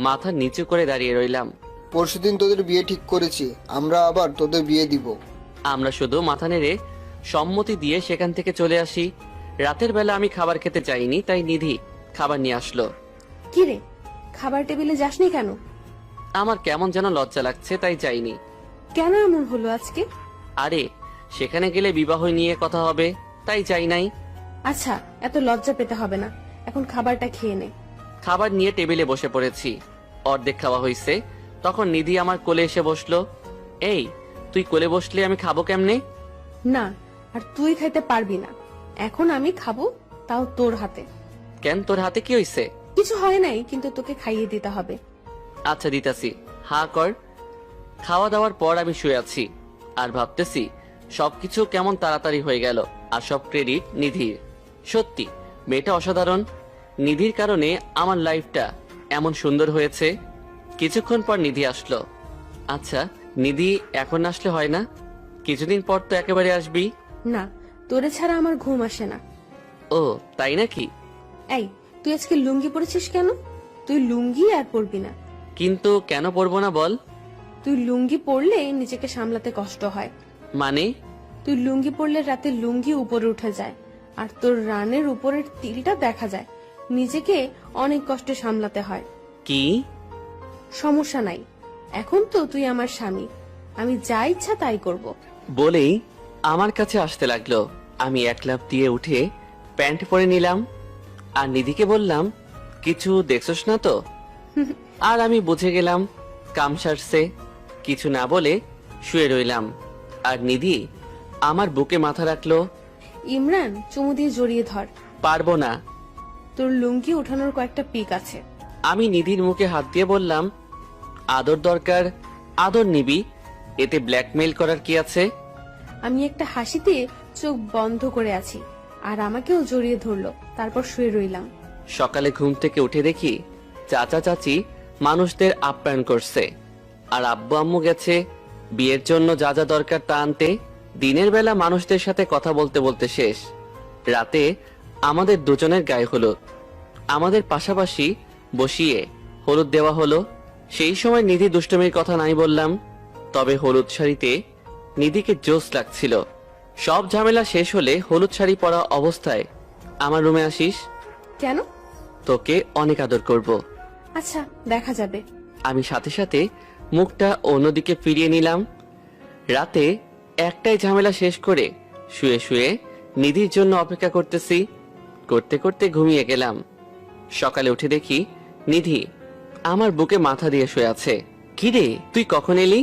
মাথা নিচু করে দাঁড়িয়ে রইলাম। পরশুদিন তোদের বিয়ে ঠিক করেছি, আমরা আবার তোদের বিয়ে দিব। আমরা শুধু মাথা নেড়ে সম্মতি দিয়ে সেখান থেকে চলে আসি। রাতের বেলা আমি খাবার খেতে চাইনি, তাই নিধি খাবার নিয়ে আসলো। কি রে, খাবার টেবিলে যাসনি কেন? আমার কেমন যেন লজ্জা লাগছে, তাই যাইনি। কেন এমন হলো আজকে? আরে সেখানে গেলে বিবাহ নিয়ে কথা হবে, তাই যাই নাই। আচ্ছা, এত লজ্জা পেতে হবে না, এখন খাবারটা খেয়ে নে। খাবার নিয়ে টেবিলে বসে পড়েছি। অর্ধেক খাওয়া হয়েছে, তখন নিধি আমার কোলে এসে বসলো। এই, তুই কোলে বসলে আমি খাবো কেমনে? না, আর তুই খাইতে পারবি না। এখন আমি খাবো, তাও তোর হাতে। কেন, তোর হাতে কি হইছে? কিছু হয় নাই, কিন্তু তোকে খাইয়ে দিতে হবে। আচ্ছা দিতাছি, হা কর। খাওয়া দাওয়ার পর আমি শুয়ে আছি আর ভাবতেছি সবকিছু কেমন তাড়াতাড়ি হয়ে গেল, আর সব ক্রেডিট নিধির। সত্যি মেয়েটা অসাধারণ। নিধির কারণে আমার লাইফটা এমন সুন্দর হয়েছে। কিছুক্ষণ পর নিধি আসলো। আচ্ছা নিধি, এখন আসলে হয় না? কিছুদিন পর তো একেবারে আসবি। না, তোরে ছাড়া আমার ঘুম আসে না। ও তাই নাকি? এই, তুই আজকে লুঙ্গি পরেছিস কেন? তুই লুঙ্গি আর পরবি না। কিন্তু কেন পরবো না বল? তুই লুঙ্গি পরলে নিজেকে সামলাতে কষ্ট হয়। মানে? তুই লুঙ্গি পরলে রাতে লুঙ্গি উপরে উঠে যায়, আর তোর রানের উপরের তিলটা দেখা যায়। নিজেকে অনেক কষ্টে সামলাতে হয়। কি? সমস্যা নাই, এখন তো তুই আমার স্বামী, আমি যা ইচ্ছা তাই করব। বলেই আমার কাছে আসতে লাগলো। আমি এক লাফ দিয়ে উঠে প্যান্ট পরে নিলাম আর নিধিকে বললাম, কিছু দেখছস না তো? আর আমি বুঝে গেলাম কাম সারছে। কিছু না বলে শুয়ে রইলাম আর নিধি আমার বুকে মাথা রাখলো। ইমরান, চুমু দিয়ে জড়িয়ে ধর। পারবো না। তোর লুঙ্গি উঠানোর কয়েকটা পিক আছে। আমি নিধির মুখে হাত দিয়ে বললাম, আদর দরকার, আদর নিবি, এতে ব্ল্যাকমেইল করার কি আছে? আমি একটা হাসিতে চোখ বন্ধ করে আছি, আর আমাকেও জড়িয়ে ধরলো। তারপর শুয়ে রইলাম। সকালে ঘুম থেকে উঠে দেখি চাচা চাচি মানুষদের আপ্যায়ন করছে, আর আব্বু আম্মু গেছে বিয়ের জন্য যা যা দরকার তা আনতে। দিনের বেলা মানুষদের সাথে কথা বলতে বলতে শেষ। রাতে আমাদের দুজনের গায়ে হলুদ। আমাদের পাশাপাশি বসিয়ে হলুদ দেওয়া হলো। সেই সময় নিধি দুষ্টমির কথা নাই বললাম, তবে হলুদ শাড়িতে নিধিকে জোশ লাগছিল। সব ঝামেলা শেষ হলে হলুদ শাড়ি পরা অবস্থায় আমার রুমে আসিস। কেন? তোকে অনেক আদর করব। আচ্ছা, দেখা যাবে। আমি সাথে সাথে মুখটা অন্যদিকে ফিরিয়ে নিলাম। রাতে একটাই ঝামেলা শেষ করে শুয়ে শুয়ে নিধির জন্য অপেক্ষা করতেছি। করতে করতে ঘুমিয়ে গেলাম। সকালে উঠে দেখি নিধি আমার বুকে মাথা দিয়ে শুয়ে আছে। কিরে, তুই কখন এলি?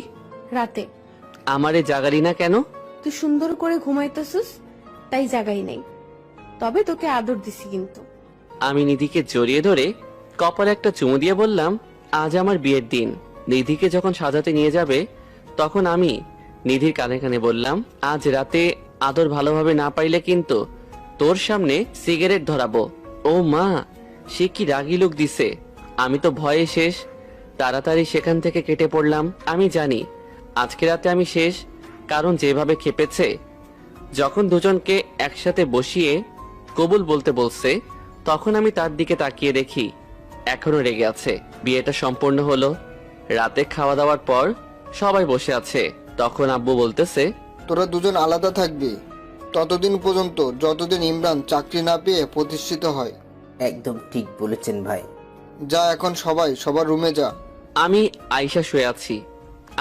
রাতে। আমারে জাগালি না কেন? তুই সুন্দর করে ঘুমাইতেছিস, তাই জায়গাই নেই। তবে তোকে আদর দিছি কিন্তু। আমি নিধিকে জড়িয়ে ধরে কপালে একটা চুমু দিয়ে বললাম, আজ আমার বিয়ের দিন। নিধিকে যখন সাজাতে নিয়ে যাবে তখন আমি নিধির কানে কানে বললাম, আজ রাতে আদর ভালোভাবে না পাইলে কিন্তু তোর সামনে সিগারেট ধরাবো। ও মা, সে কি রাগি লোক দিছে। আমি তো ভয়ে শেষ। তাড়াতাড়ি সেখান থেকে কেটে পড়লাম। আমি জানি আজকে রাতে আমি শেষ, কারণ যেভাবে খেপেছে। যখন দুজনকে একসাথে বসিয়ে কবুল বলতে বলছে তখন আমি তার দিকে তাকিয়ে দেখি এখনো রেগে আছে। বিয়েটা সম্পূর্ণ হলো। রাতে খাওয়া দাওয়ার পর সবাই বসে আছে। তখন আব্বু বলতেছে, তোরা দুজন আলাদা থাকবি ততদিন পর্যন্ত যতদিন ইমরান চাকরি না পেয়ে প্রতিষ্ঠিত হয়। একদম ঠিক বলেছেন ভাই। যা এখন সবাই সবার রুমে যা। আমি আয়শা শুয়ে আছি।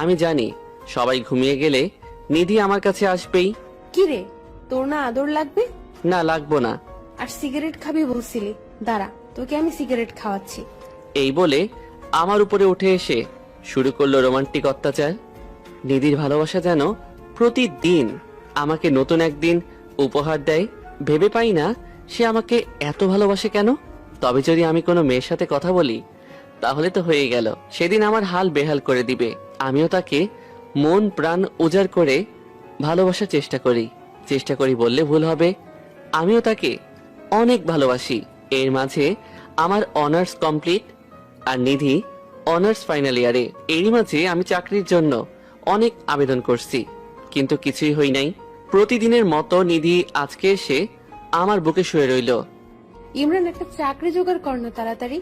আমি জানি সবাই ঘুমিয়ে গেলে নিধি আমার কাছে আসবেই। কি রে, তোর না আদর লাগবে? না, লাগবো না। আর সিগারেট খাবি বলছিলি, দাঁড়া তোকে আমি সিগারেট খাওয়াচ্ছি। এই বলে আমার উপরে উঠে এসে শুরু করলো রোমান্টিক অত্যাচার। নিধির ভালোবাসা যেন প্রতিদিন আমাকে নতুন একদিন উপহার দেয়। ভেবে পাই না সে আমাকে এত ভালোবাসে কেন। তবে যদি আমি কোনো মেয়ের সাথে কথা বলি তাহলে তো হয়ে গেল, সেদিন আমার হাল বেহাল করে দিবে। আমিও তাকে মন প্রাণ উজাড় করে ভালোবাসার চেষ্টা করি বললে ভুল হবে। আমিও তাকে অনেক ভালোবাসি। এর মাঝে আমার অনার্স কমপ্লিট আর নিধি অনার্স ফাইনাল ইয়ারে। এরই মাঝে আমি চাকরির জন্য অনেক আবেদন করছি, কিন্তু কিছুই হই নাই। প্রতিদিনের মতো নিধি আজকে এসে আমার বুকে শুয়ে রইল। ইমরান, একটা চাকরি জোগাড় কর না তাড়াতাড়ি,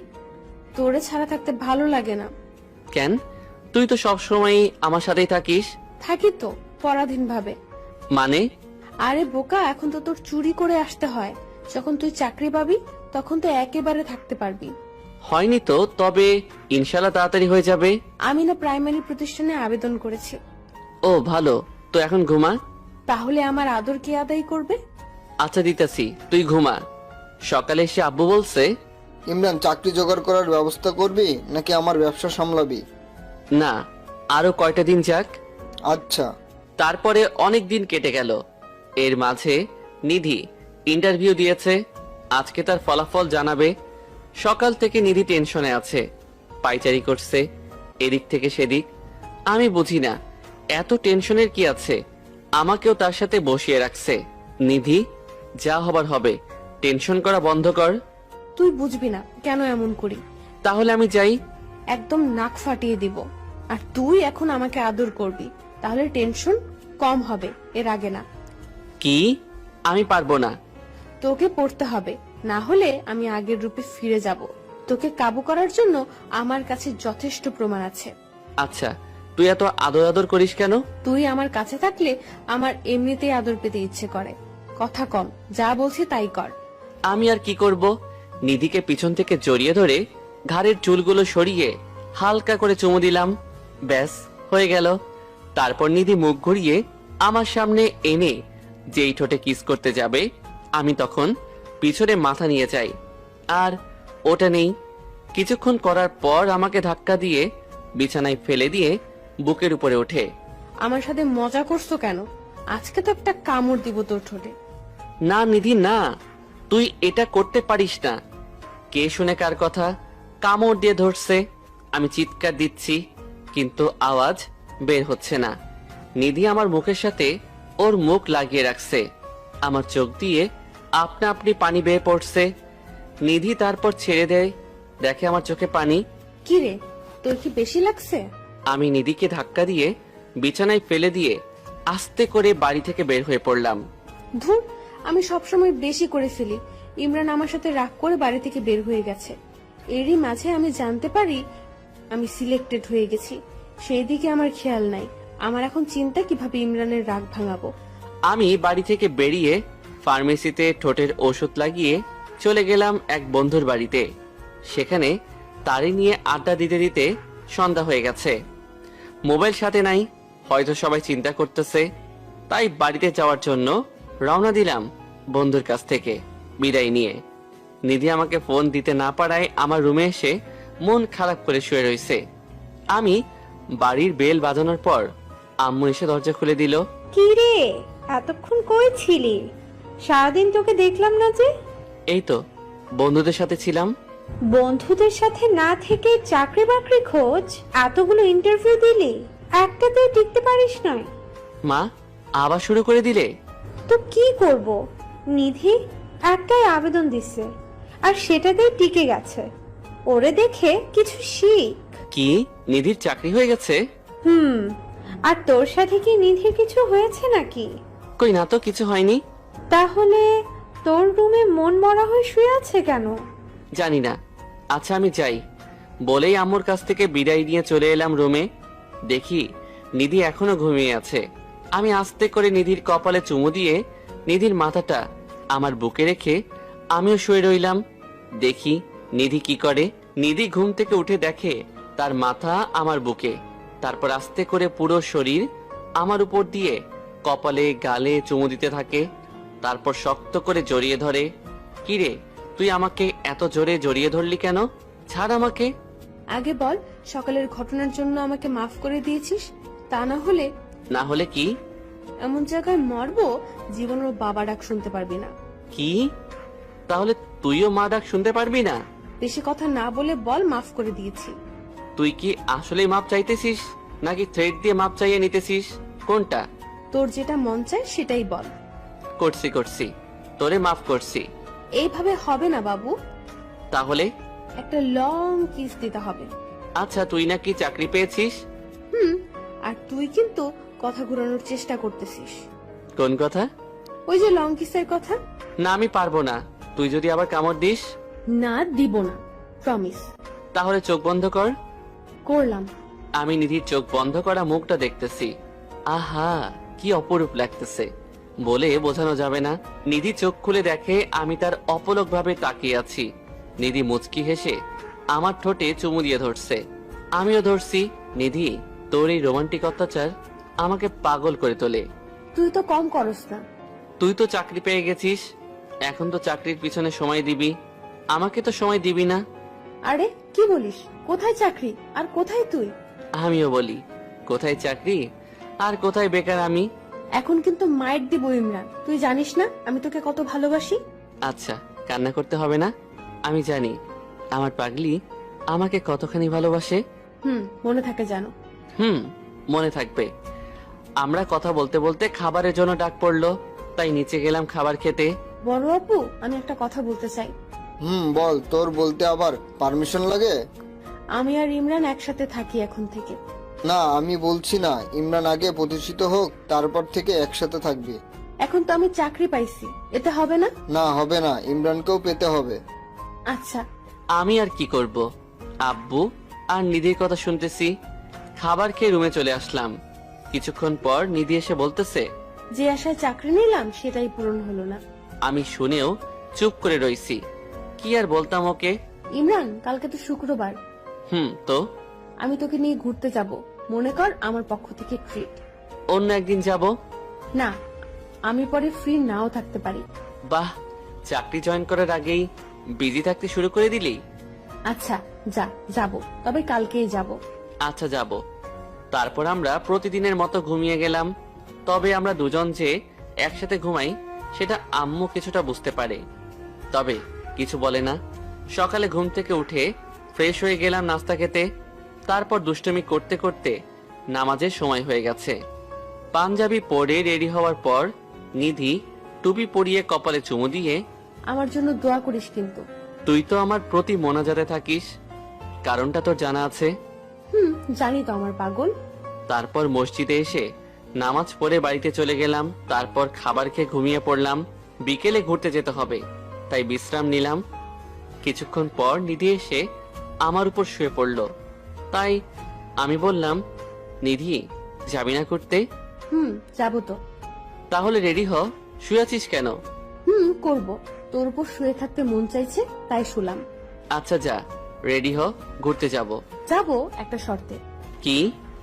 তোরে ছাড়া থাকতে ভালো লাগে না। কেন? তুই তো সবসময় আমার সাথেই থাকিস। থাকি তো পরাধীন ভাবে। মানে? আরে বোকা, এখন তো তোর চুরি করে আসতে হয়। যখন তুই চাকরি পাবি তখন তো একেবারে থাকতে পারবি। হয়নি তো, তবে ইনশাল্লাহ তাড়াতাড়ি হয়ে যাবে। আমি না প্রাইমারি প্রতিষ্ঠানে আবেদন করেছি। ও ভালো, তো এখন ঘুমা। তাহলে আমার আদর কে আদায় করবে? আচ্ছা দিতাছি, তুই ঘুমা। সকালে এসে আব্বু বলছে, ইমরান, চাকরি জোগাড় করার ব্যবস্থা করবি নাকি আমার ব্যবসা সামলাবি? না, আরো কয়টা দিন যাক। আচ্ছা। তারপরে অনেক দিন কেটে গেল। এর মাঝে নিধি ইন্টারভিউ দিয়েছে। আজকে তার ফলাফল জানাবে। সকাল থেকে নিধি টেনশনে আছে, পাইচারি করছে এদিক থেকে সেদিক। আমি বুঝি না এত টেনশনের কি আছে। আমাকেও তার সাথে বসিয়ে রাখছে। নিধি, যা হবার হবে, টেনশন করা বন্ধ কর। তুই বুঝবি না কেন এমন করি। তাহলে আমি যাই। একদম নাক ফাটিয়ে দিব। আর তুই এখন আমাকে আদর করবি, তাহলে টেনশন কম হবে, এর আগে না। কি? আমি পারবো না। তোকে পড়তে হবে, না হলে আমি আগের রূপে ফিরে যাব। তোকে কাবু করার জন্য আমার কাছে যথেষ্ট প্রমাণ আছে। আচ্ছা, তুই এত আদর আদর করিস কেন? তুই আমার কাছে থাকলে আমার এমনিতেই আদর পেতে ইচ্ছে করে। কথা কম, যা বলছি তাই কর। আমি আর কি করব? নিধিকে পিছন থেকে জড়িয়ে ধরে ঘাড়ের চুলগুলো সরিয়ে হালকা করে চুমু দিলাম। ব্যাস, হয়ে গেল। তারপর নিধি মুখ ঘুরিয়ে আমার সামনে এনে যেই ঠোঁটে কিস করতে যাবে, আমি তখন পিছনে মাথা নিয়ে যাই। আর ওটা নেই। কিছুক্ষণ করার পর আমাকে ধাক্কা দিয়ে বিছানায় ফেলে দিয়ে বুকের উপরে ওঠে। আমার সাথে মজা করছো কেন? আজকে তো একটা কামড় দিব তোর ঠোঁটে। না নিধি, না, তুই এটা করতে পারিস না। কে শুনে কার কথা? কামড় দিয়ে ধরছে। আমি চিৎকার দিচ্ছি, কিন্তু আওয়াজ বের হচ্ছে না। নিধি আমার মুখের সাথে ওর মুখ লাগিয়ে রাখছে। আমার চোখ দিয়ে আপনা আপনি পানি বেয়ে পড়ছে। নিধি তারপর ছেড়ে দেয়। দেখে আমার চোখে পানি। কি রে, তোর কি বেশি লাগছে? আমি নিধিকে ধাক্কা দিয়ে বিছানায় ফেলে দিয়ে আস্তে করে বাড়ি থেকে বের হয়ে পড়লাম। ধুর, আমি সবসময় বেশি করে ফেলি। ইমরান আমার সাথে রাগ করে বাড়ি থেকে বের হয়ে গেছে। এরই মাঝে আমি জানতে পারি আমি সিলেক্টেড হয়ে গেছি। সেই দিকে আমার খেয়াল নাই। আমার এখন চিন্তা কিভাবে ইমরানের রাগ ভাঙাবো। আমি বাড়ি থেকে বেরিয়ে ফার্মেসিতে ঠোঁটের ওষুধ লাগিয়ে চলে গেলাম এক বন্ধুর বাড়িতে। সেখানে তারি নিয়ে আড্ডা দিতে দিতে সন্ধ্যা হয়ে গেছে। মোবাইল সাথে নাই, হয়তো সবাই চিন্তা করতেছে। তাই বাড়িতে যাওয়ার জন্য রওনা দিলাম বন্ধুর কাছ থেকে বিদায় নিয়ে। নিধি আমাকে ফোন দিতে না পারায় আমার রুমে এসে মন খারাপ করে শুয়ে রয়েছে। আমি বাড়ির বেল বাজানোর পর আম্মু এসে দরজা খুলে দিল। কি রে, এতক্ষণ কই ছিলি? সারাদিন তোকে দেখলাম না যে। এই তো বন্ধুদের সাথে ছিলাম। বন্ধুদের সাথে না থেকে চাকরি বাকরি খোঁজ, এতগুলো ইন্টারভিউ দিলি, একটাতেও টিকতে পারিস নয়। মা, আবার শুরু করে দিলে? তো কি করব, নিধি একটাই আবেদন দিছে আর সেটাতেই টিকে গেছে। ওরে দেখে কিছু শিখ। কি, নিধির চাকরি হয়ে গেছে? আর তোর সাথে কি নিধির কিছু হয়েছে নাকি? কই না তো, কিছু হয়নি। তাহলে তোর রুমে মন মরা হয়ে শুয়ে আছে কেন? জানি না। আচ্ছা আমি যাই বলেই আম্মুর কাছ থেকে বিদায় নিয়ে চলে এলাম রুমে। দেখি নিধি এখনো ঘুমিয়ে আছে। আমি আস্তে করে নিধির কপালে চুমু দিয়ে নিধির মাথাটা আমার বুকে রেখে আমিও শুয়ে রইলাম। দেখি নিধি কি করে। নিধি ঘুম থেকে উঠে দেখে তার মাথা আমার বুকে, তারপর আস্তে করে পুরো শরীর আমার উপর দিয়ে কপালে গালে চুমু দিতে থাকে, তারপর শক্ত করে জড়িয়ে ধরে। কিরে, তুই আমাকে এত জোরে জড়িয়ে ধরলি কেন? ছাড় আমাকে। আগে বল, সকালের ঘটনার জন্য আমাকে মাফ করে দিয়েছিস? তা না হলে না হলে কি? এমন জায়গায় মারবো জীবনের বাবা ডাক শুনতে পারবি না। কি? তাহলে তুইও মা ডাক শুনতে পারবি না? বেশি কথা না বলে বল মাফ করে দিয়েছি। তুই কি আসলেই মাপ চাইতেছিস নাকি থ্রেড দিয়ে মাপ চাইয়ে নিতেছিস? কোনটা? তোর যেটা মন চায় সেটাই বল। করছি, তোরে মাফ করছি। এইভাবে হবে না বাবু, তাহলে? একটা লং কিস দিতে হবে। আচ্ছা, তুই নাকি চাকরি পেয়েছিস? আর তুই কিন্তু কথা ঘুরানোর চেষ্টা করতেছিস। কোন কথা? ওই যে লং কিসের কথা। না, আমি পারবো না। তুই যদি আবার কামড় দিস? না, দিব না, প্রমিস। তাহলে চোখ বন্ধ কর। করলাম। আমি নিধির চোখ বন্ধ করা মুখটা দেখতেছি। আহা, কি অপরূপ লাগতেছে, বলে বোঝানো যাবে না। নিধি চোখ খুলে দেখে আমি তার অপলক ভাবে তাকিয়ে আছি। নিধি মুচকি হেসে আমার ঠোঁটে চুমু দিয়ে ধরছে, আমিও ধরছি। নিধি, তোর এই রোমান্টিক অত্যাচার আমাকে পাগল করে তোলে। তুই তো কম করস না। তুই তো চাকরি পেয়ে গেছিস, এখন তো চাকরির পিছনে সময় দিবি, আমাকে তো সময় দিবি না। আরে কি বলিস? কোথায় চাকরি আর কোথায় তুই? আমিও বলি, কোথায় চাকরি আর কোথায় বেকার আমি। এখন কিন্তু মাইট দিব ইমরান, তুই জানিস না আমি তোকে কত ভালোবাসি। আচ্ছা, কান্না করতে হবে না, আমি জানি আমার পাগলি আমাকে কতখানি ভালোবাসে। মনে থাকে জানো। মনে থাকবে। আমরা কথা বলতে বলতে খাবারের জন্য ডাক পড়লো, তাই নিচে গেলাম খাবার খেতে। বড় আপু, আমি একটা কথা বলতে চাই। বল, তোর বলতে আবার পারমিশন লাগে? আমি আর ইমরান একসাথে থাকি এখন থেকে। না, আমি বলছি না, ইমরান আগে প্রতিষ্ঠিত হোক, তারপর থেকে একসাথে থাকবি। এখন তো আমি চাকরি পাইছি, এতে হবে না? না, হবে না, ইমরানকেও পেতে হবে। আচ্ছা। আমি আর কি করব, আব্বু আর নিধির কথা শুনতেছি। খাবার খেয়ে রুমে চলে আসলাম। কিছুক্ষণ পর নিধি এসে বলতেছে, যে আশায় চাকরি নিলাম সেটাই পূরণ হলো না। আমি শুনেও চুপ করে রইছি। কি আর বলতাম ওকে। ইমরান, কালকে তো শুক্রবার। তো আমি তোকে নিয়ে ঘুরতে যাব, মনে কর আমার পক্ষ থেকে ট্রিট। অন্য একদিন যাব। না, আমি পরে ফ্রি নাও থাকতে পারি। বাহ, চাকরি জয়েন করার আগেই বিজি থাকতে শুরু করে দিলি। আচ্ছা যাব, তবে কালকেই যাব। আচ্ছা, যাব। তারপর আমরা প্রতিদিনের মতো ঘুমিয়ে গেলাম। তবে আমরা দুজন যে একসাথে ঘুমাই সেটা আম্মু কিছুটা বুঝতে পারে, তবে কিছু বলে না। সকালে ঘুম থেকে উঠে ফ্রেশ হয়ে গেলাম নাস্তা খেতে। তারপর দুষ্টুমি করতে করতে নামাজের সময় হয়ে গেছে। পাঞ্জাবি পরে রেডি হওয়ার পর নিধি টুপি পরিয়ে কপালে চুমু দিয়ে, আমার জন্য দোয়া করিস কিন্তু। তুই তো আমার প্রতি মোনাজাতে থাকিস, কারণটা তোর জানা আছে। জানি তো আমার পাগল। তারপর মসজিদে এসে নামাজ পড়ে বাড়িতে চলে গেলাম। তারপর খাবার খেয়ে ঘুমিয়ে পড়লাম। বিকেলে ঘুরতে যেতে হবে, তাই বিশ্রাম নিলাম। কিছুক্ষণ পর নিধি এসে আমার উপর শুয়ে পড়লো, তাই আমি বললাম, নিধি যাবি না ঘুরতে? যাবো তো। তাহলে রেডি হ, শুয়ে আছিস কেন? করব, তোর উপর শুয়ে থাকতে মন চাইছে তাই শুলাম। আচ্ছা যা, রেডি হ, ঘুরতে যাব। যাবো একটা শর্তে। কি?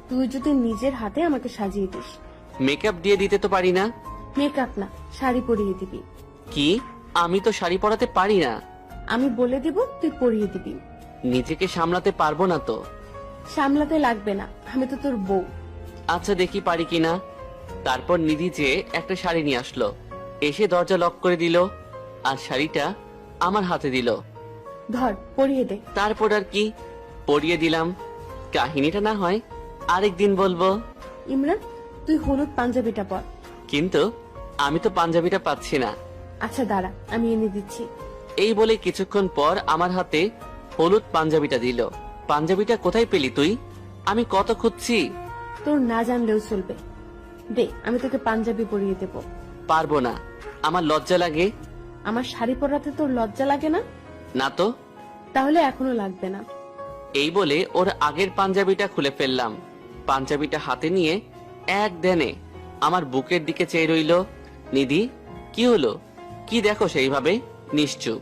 তুই যদি নিজের হাতে আমাকে সাজিয়ে দিস। মেকআপ দিয়ে দিতে তো পারি না। মেকআপ না, শাড়ি পরিয়ে দিবি। কি? আমি তো শাড়ি পরাতে পারি না। আমি বলে দিব, তুই পরিয়ে দিবি। নিজেকে সামলাতে পারবো না তো। সামলাতে লাগবে না, আমি তো তোর বউ। আচ্ছা দেখি পারি কিনা। তারপর নিধি যে একটা শাড়ি নিয়ে আসলো, এসে দরজা লক করে দিল আর শাড়িটা আমার হাতে দিল। ধর পরিয়ে দে। তারপর আর কি, পরিয়ে দিলাম। কাহিনীটা না হয় আরেকদিন বলবো। ইমরান, তুই হলুদ পাঞ্জাবিটা পর। কিন্তু আমি তো পাঞ্জাবিটা পাচ্ছি না। আচ্ছা দাঁড়া, আমি এনে দিচ্ছি। এই বলে কিছুক্ষণ পর আমার হাতে হলুদ পাঞ্জাবিটা দিল। পাঞ্জাবিটা কোথায় পেলি তুই? আমি কত খুঁজছি। তোর না জানলেও চলবে, দে আমি তোকে পাঞ্জাবি পরিয়ে দেব। পারবো না, আমার লজ্জা লাগে। আমার শাড়ি পরাতে তোর লজ্জা লাগে না? না তো। তাহলে এখনো লাগবে না। এই বলে ওর আগের পাঞ্জাবিটা খুলে ফেললাম। পাঞ্জাবিটা হাতে নিয়ে এক ধ্যানে আমার বুকের দিকে চেয়ে রইল। নিধি, কি হলো? কি দেখো সেইভাবে? নিশ্চুপ,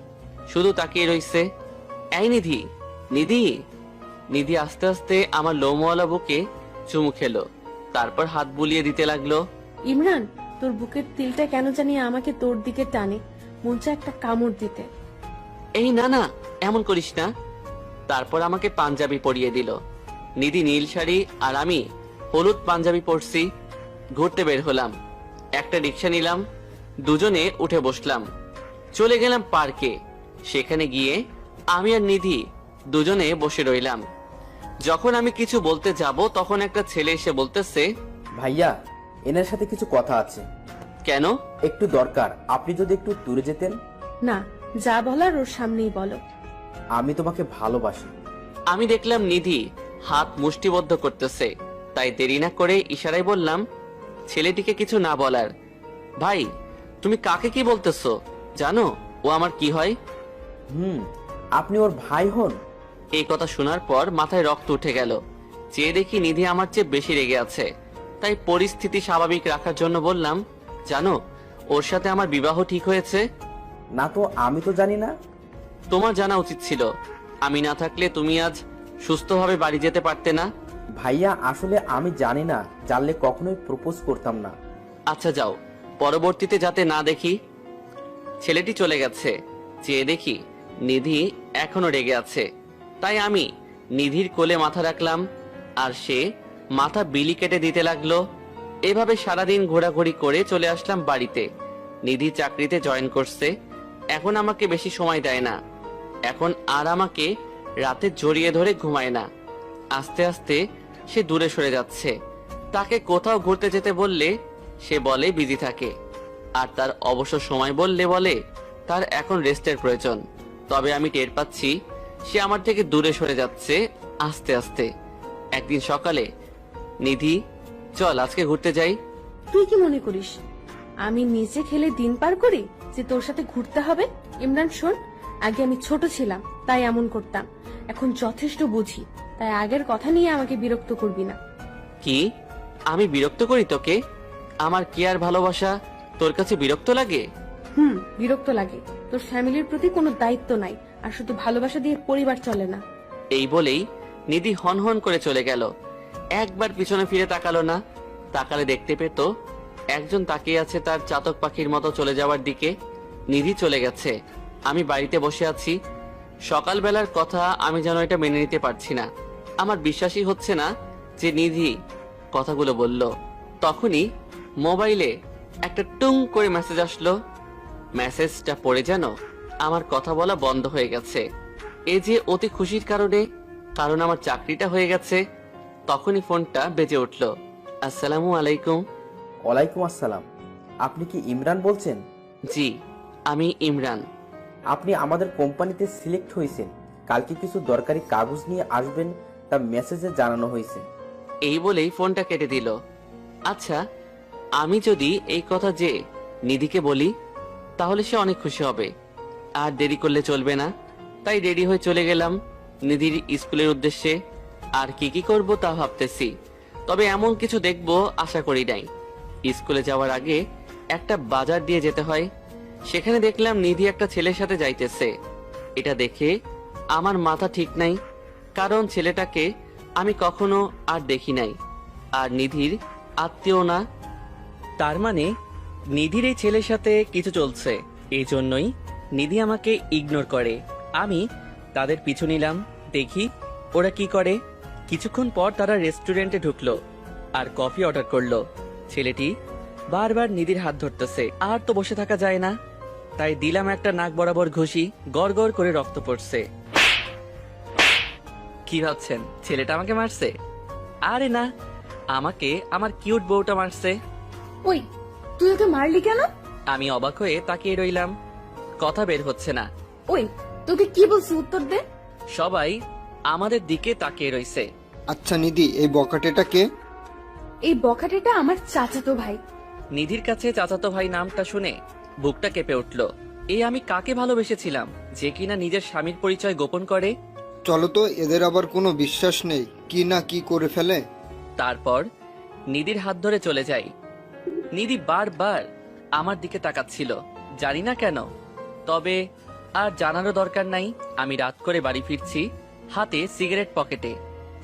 শুধু তাকিয়ে রইছে। এই নিধি, নিধি। নিধি আস্তে আস্তে আমার লোমওয়ালা বুকে চুমু খেলো, তারপর হাত বুলিয়ে দিতে লাগলো। ইমরান, তোর বুকের তিলটা কেন জানি আমাকে তোর দিকে টানে, মন চায় একটা কামড় দিতে। এই না না, এমন করিস না। তারপর আমাকে পাঞ্জাবি পরিয়ে দিল। নিধি নীল শাড়ি আর আমি হলুদ পাঞ্জাবি পরছি। ঘুরতে বের হলাম, একটা রিক্সা নিলাম, দুজনে উঠে বসলাম। চলে গেলাম পার্কে। সেখানে গিয়ে আমি আর নিধি দুজনে বসে রইলাম। যখন আমি কিছু বলতে যাব তখন একটা ছেলে এসে বলতেছে, ভাইয়া, এনার সাথে কিছু কথা আছে। কেন? একটু দরকার, আপনি যদি একটু দূরে যেতেন। না, যা বলার ওর সামনেই বলো। আমি তোমাকে ভালোবাসি। আমি দেখলাম নিধি হাত মুষ্টিবদ্ধ করতেছে, তাই দেরি না করে ইশারায় বললাম ছেলেটিকে কিছু না বলার। ভাই, তুমি কাকে কি বলতেছো? জানো ও আমার কি হয়? আপনি ওর ভাই হন? এই কথা শোনার পর মাথায় রক্ত উঠে গেল। চেয়ে দেখি নিধি আমার চেয়ে বেশি রেগে আছে। তাই পরিস্থিতি স্বাভাবিক রাখার জন্য বললাম, জানো ওর সাথে আমার বিবাহ ঠিক হয়েছে। না তো, আমি তো জানি না। তোমার জানা উচিত ছিল। আমি না থাকলে তুমি আজ সুস্থভাবে বাড়ি যেতে পারতে না। ভাইয়া, আসলে আমি জানি না, জানলে কখনোই প্রপোজ করতাম না। আচ্ছা যাও, পরবর্তীতে যাতে না দেখি। ছেলেটি চলে গেছে। চেয়ে দেখি নিধি এখনো রেগে আছে। তাই আমি নিধির কোলে মাথা রাখলাম আর সে মাথা বিলি কেটে দিতে লাগলো। এভাবে সারাদিন ঘোরাঘুরি করে চলে আসলাম বাড়িতে। নিধি চাকরিতে জয়েন করছে, এখন আমাকে বেশি সময় দেয় না। এখন আর আমাকে রাতে জড়িয়ে ধরে ঘুমায় না। আস্তে আস্তে সে দূরে সরে যাচ্ছে। তাকে কোথাও ঘুরতে যেতে বললে সে বলে বিজি থাকে, আর তার অবসর সময় বললে বলে তার এখন রেস্টের প্রয়োজন। তবে আমি টের পাচ্ছি সে আমার থেকে দূরে সরে যাচ্ছে আস্তে আস্তে। একদিন সকালে, নিধি চল আজকে ঘুরতে যাই। তুই কি মনে করিস আমি নিজে খেলে দিন পার করি যে তোর সাথে ঘুরতে হবে? ইমরান শোন, আগে আমি ছোট ছিলাম তাই এমন করতাম, এখন যথেষ্ট বুঝি, তাই আগের কথা নিয়ে আমাকে বিরক্ত করবি না। কি আমি বিরক্ত করি তোকে? আমার কি আর ভালোবাসা তোর কাছে বিরক্ত লাগে? বিরক্ত লাগে। তোর ফ্যামিলির প্রতি কোনো দায়িত্ব নাই, আর শুধু ভালোবাসা দিয়ে পরিবার চলে না। এই বলেই নিধি হন হন করে চলে গেল। একবার পিছনে ফিরে তাকালো না। তাকালে দেখতে পেত একজন তাকিয়ে আছে তার চাতক পাখির মতো চলে যাওয়ার দিকে। নিধি চলে গেছে, আমি বাড়িতে বসে আছি। সকালবেলার কথা আমি যেন এটা মেনে নিতে পারছি না। আমার বিশ্বাসই হচ্ছে না যে নিধি কথাগুলো বলল। তখনই মোবাইলে একটা টুং করে মেসেজ আসলো। মেসেজটা পড়ে যেন আমার কথা বলা বন্ধ হয়ে গেছে। এই যে অতি খুশির কারণে, কারণ আমার চাকরিটা হয়ে গেছে। তখনই ফোনটা বেজে উঠল। আসসালামু আলাইকুম। ওয়ালাইকুম আসসালাম। আপনি কি ইমরান বলছেন? জি, আমি ইমরান। আপনি আমাদের কোম্পানিতে সিলেক্ট হয়েছেন। কালকে কিছু দরকারি কাগজ নিয়ে আসবেন, তা মেসেজে জানানো হয়েছে। এই বলেই ফোনটা কেটে দিল। আচ্ছা, আমি যদি এই কথা যে নিধিকে বলি তাহলে সে অনেক খুশি হবে, আর দেরি করলে চলবে না। তাই রেডি হয়ে চলে গেলাম নিধির স্কুলের উদ্দেশ্যে। আর কি কি করব তা ভাবতেছি, তবে এমন কিছু দেখব আশা করি নাই। স্কুলে যাওয়ার আগে একটা বাজার দিয়ে যেতে হয়। সেখানে দেখলাম নিধি একটা ছেলের সাথে যাইতেছে। এটা দেখে আমার মাথা ঠিক নাই, কারণ ছেলেটাকে আমি কখনো আর দেখি নাই, আর নিধির আত্মীয় না। তার মানে নিধির এই ছেলের সাথে কিছু চলছে। এই জন্যই নিধি আমাকে ইগনোর করে। আমি তাদের পিছু নিলাম, দেখি ওরা কি করে। কিছুক্ষণ পর তারা রেস্টুরেন্টে ঢুকলো আর কফি অর্ডার করলো। ছেলেটি বারবার নিধির হাত ধরতেছে, আর তো বসে থাকা যায় না, তাই দিলাম একটা নাক বরাবর ঘুষি। গড় গড় করে রক্ত পড়ছে। কি ভাবছেন ছেলেটা আমাকে মারছে? আরে না, আমাকে আমার কিউট বউটা মারছে। ওই, তুই ওকে মারলি কেন? আমি অবাক হয়ে তাকিয়ে রইলাম, কথা বের হচ্ছে না। ওই, তোকে কি বলছি উত্তর দে। সবাই আমাদের দিকে তাকিয়ে রইছে। আচ্ছা নিধি, এই বকাটেটা কে? এই বখাটেটা আমার চাচাতো ভাই। নিধির কাছে চাচাতো ভাই নামটা শুনে বুকটা কেঁপে উঠল। এই আমি কাকে ভালোবেসেছিলাম যে কিনা নিজের স্বামীর পরিচয় গোপন করে? চলো তো, এদের আবার কোনো বিশ্বাস নেই, কি না কি করে ফেলে। তারপর নিধির হাত ধরে চলে যাই। নিধি বারবার আমার দিকে তাকাচ্ছিল, জানি না কেন। তবে আর জানারও দরকার নাই। আমি রাত করে বাড়ি ফিরছি, হাতে সিগারেট পকেটে।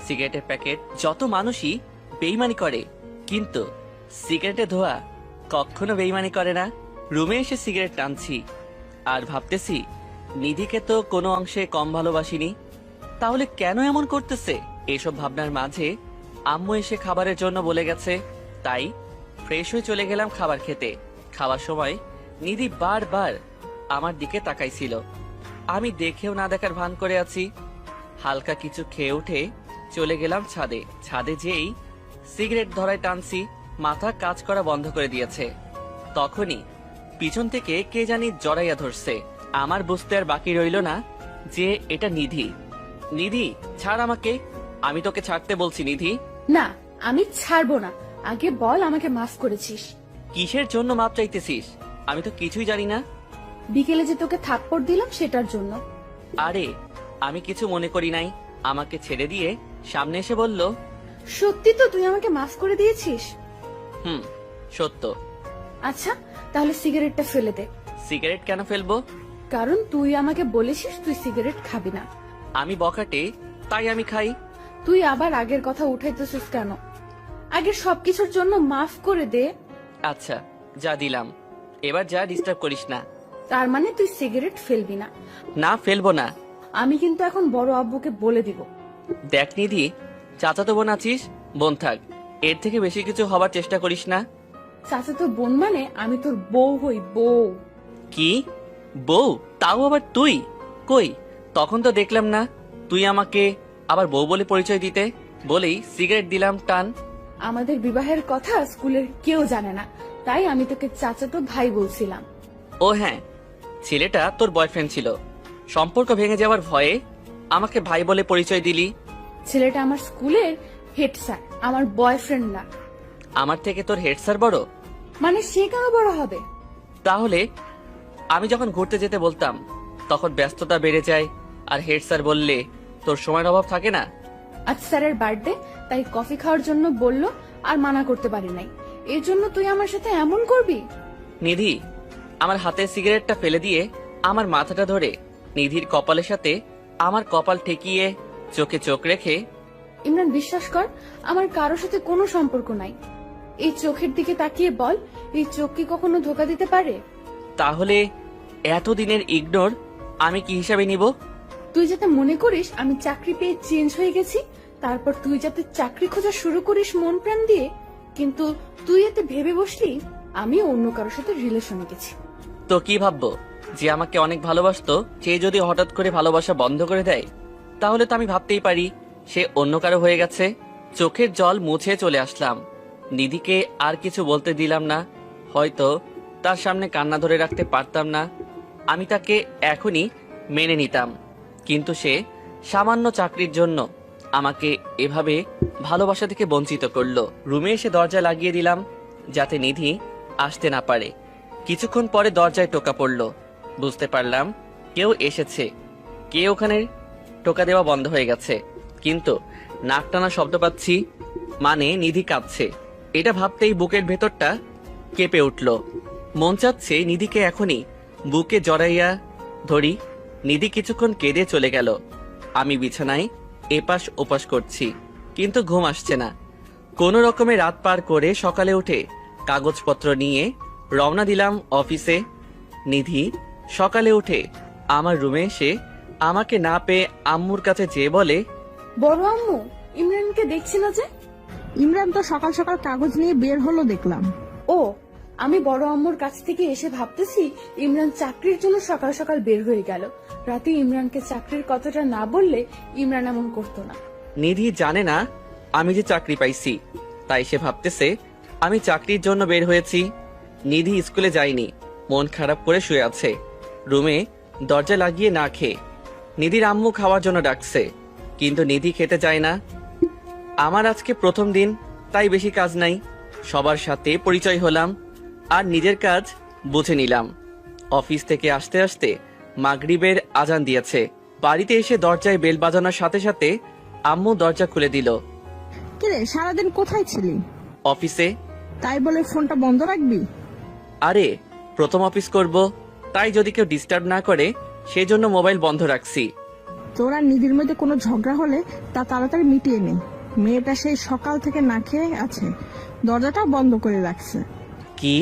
সিগারেটের প্যাকেট। যত মানুষই বেইমানি করে, কিন্তু সিগারেটে ধোয়া কখনো বেইমানি করে না। রুমে এসে সিগারেট টানছি আর ভাবতেছি, নিধিকে তো কোনো অংশে কম ভালোবাসিনি, তাহলে কেন এমন করতেছে? এসব ভাবনার মাঝে আম্মু এসে খাবারের জন্য বলে গেছে, তাই ফ্রেশ হয়ে চলে গেলাম খাবার খেতে। খাওয়ার সময় নিধি বারবার আমার দিকে তাকাইছিল। আমি দেখেও না দেখার ভান করে আছি। হালকা কিছু খেয়ে উঠে চলে গেলাম ছাদে। ছাদে যেই সিগারেট ধরায় টানছি, মাথা কাজ করা বন্ধ করে দিয়েছে। তখনই পিছন থেকে কে জানি জড়াইয়া ধরছে। আমার বুঝতে আর বাকি রইল না যে এটা নিধি। নিধি, ছাড় আমাকে, আমি তোকে ছাড়তে বলছি। নিধি, না, আমি ছাড়বো না। আগে বল, আমাকে মাফ করেছিস? কিসের জন্য মাপ চাইতেছিস? আমি তো কিছুই জানি না। বিকেলে যে তোকে থাপ্পড় দিলাম সেটার জন্য। আরে আমি কিছু মনে করি নাই। আমাকে ছেড়ে দিয়ে সামনে এসে বলল, সত্যি তো তুই আমাকে মাফ করে দিয়েছিস? হুম, সত্য। আচ্ছা, তাহলে সিগারেটটা ফেলে দে। সিগারেট কেন ফেলবো? কারণ তুই আমাকে বলেছিস তুই সিগারেট খাবি না। আমি বখাটে, তাই আমি খাই। তুই আবার আগের কথা উঠাইতেছিস কেন? আগের সবকিছুর জন্য মাফ করে দে। আচ্ছা, যা দিলাম, এবার যা, ডিস্টার্ব করিস না। তার মানে তুই সিগারেট ফেলবি না? না, ফেলবো না। আমি কিন্তু এখন বড় আব্বুকে বলে দিব। দেখ নিধি, চাচাতো বোন আছিস, বোন থাক, এর থেকে বেশি কিছু হবার চেষ্টা করিস না। চাচাতো বোন মানে আমি তোর বউ হই, বউ। কি বউ? তাও আবার তুই? কই, তখন তো দেখলাম না। তুই আমাকে আবার বউ বলে পরিচয় দিতে বলেই সিগারেট দিলাম টান। আমাদের বিবাহের কথা স্কুলের কেউ জানে না, তাই আমি তোকে চাচাতো ভাই বলছিলাম। ও হ্যাঁ, ছেলেটা তোর বয়ফ্রেন্ড ছিল, সম্পর্ক ভেঙে যাওয়ার ভয়ে আমাকে ভাই বলে পরিচয় দিলি। ছেলেটা আমার স্কুলের হেড স্যার, আমার বয়ফ্রেন্ড না। আমার থেকে তোর হেড স্যার বড়? মানে সে কেন বড় হবে? তাহলে আমি যখন ঘুরতে যেতে বলতাম তখন ব্যস্ততা বেড়ে যায়, আর হেড স্যার বললে তোর সময়ের অভাব থাকে না। আজ স্যারের বার্থডে, তাই কফি খাওয়ার জন্য বললো, আর মানা করতে পারি নাই। এর জন্য তুই আমার সাথে এমন করবি? নিধি আমার হাতে সিগারেটটা ফেলে দিয়ে আমার মাথাটা ধরে নিধির কপালের সাথে আমার কপাল ঠেকিয়ে চোখে চোখ রেখে, ইমরান, বিশ্বাস কর, আমার কারোর সাথে কোনো সম্পর্ক নাই। এই চোখের দিকে তাকিয়ে বল, এই চোখ কি কখনো ধোকা দিতে পারে? তাহলে এতদিনের ইগনোর আমি কি হিসাবে নিব? তুই যাতে মনে করিস আমি চাকরি পেয়ে চেঞ্জ হয়ে গেছি, তারপর তুই যাতে চাকরি খোঁজা শুরু করিস মন প্রাণ দিয়ে, কিন্তু তুই এতে ভেবে বসলি আমি অন্য কারোর সাথে রিলেশনে গেছি। তো কি ভাববো, যে আমাকে অনেক ভালোবাসতো সে যদি হঠাৎ করে ভালোবাসা বন্ধ করে দেয়, তাহলে তো আমি ভাবতেই পারি সে অন্য কারো হয়ে গেছে। চোখের জল মুছে চলে আসলাম। নিধিকে আর কিছু বলতে দিলাম না, হয়তো তার সামনে কান্না ধরে রাখতে পারতাম না। আমি তাকে এখনই মেনে নিতাম, কিন্তু সে সামান্য চাকরির জন্য আমাকে এভাবে ভালোবাসা থেকে বঞ্চিত করলো। রুমে এসে দরজা লাগিয়ে দিলাম যাতে নিধি আসতে না পারে। কিছুক্ষণ পরে দরজায় টোকা পড়লো, বুঝতে পারলাম কেউ এসেছে। কে ওখানে? টোকা দেওয়া বন্ধ হয়ে গেছে, কিন্তু নাক টানা শব্দ পাচ্ছি, মানে নিধি কাঁদছে। এটা ভাবতেই বুকের ভেতরটা কেঁপে উঠল। মন চাচ্ছে নিধিকে এখনই বুকে জড়াইয়া ধরি। নিধি কিছুক্ষণ কেঁদে চলে গেল। আমি বিছানায় এপাশ ওপাশ করছি, কিন্তু ঘুম আসছে না। কোনো রকমে রাত পার করে সকালে উঠে কাগজপত্র নিয়ে রওনা দিলাম অফিসে। নিধি সকালে উঠে আমার রুমে এসে আমাকে না পেয়ে আম্মুর কাছে যেয়ে বলে, বড় আম্মু, ইমরানকে দেখছি না যে। ইমরান তো সকাল সকাল কাগজ নিয়ে বের হলো দেখলাম। ও, আমি বড় আম্মুর কাছ থেকে এসে ভাবতেছি ইমরান চাকরির জন্য সকাল সকাল বের হয়ে গেল। রাতে ইমরানকে চাকরির কথাটা না বললে ইমরান এমন করতো না। নিধি জানে না আমি যে চাকরি পাইছি, তাই সে ভাবতেছে আমি চাকরির জন্য বের হয়েছি। নিধি স্কুলে যায়নি, মন খারাপ করে শুয়ে আছে রুমে দরজা লাগিয়ে না খেয়ে। নিধির আম্মু খাওয়ার জন্য ডাকছে, কিন্তু নিধি খেতে চায় না। আমার আজকে প্রথম দিন, তাই বেশি কাজ নাই। সবার সাথে পরিচয় হলাম আর নিজের কাজ বুঝে নিলাম। অফিস থেকে আসতে আসতে মাগরিবের আজান দিয়েছে। বাড়িতে এসে দরজায় বেল বাজানোর সাথে সাথে আম্মু দরজা খুলে দিল। কিরে, সারাদিন কোথায় ছিলি? অফিসে। তাই বলে ফোনটা বন্ধ রাখবি? আরে প্রথম অফিস করব, তাই যদি কেউ ডিস্টার্ব না করে সেই জন্য মোবাইল বন্ধ রাখছি। তোরা নিধির মধ্যে কোনো ঝগড়া হলে তা তাড়াতাড়ি মিটিয়ে নে। মেয়েটা সেই সকাল থেকে না খেয়ে আছে, দরজাটা বন্ধ করে রাখছে। কি,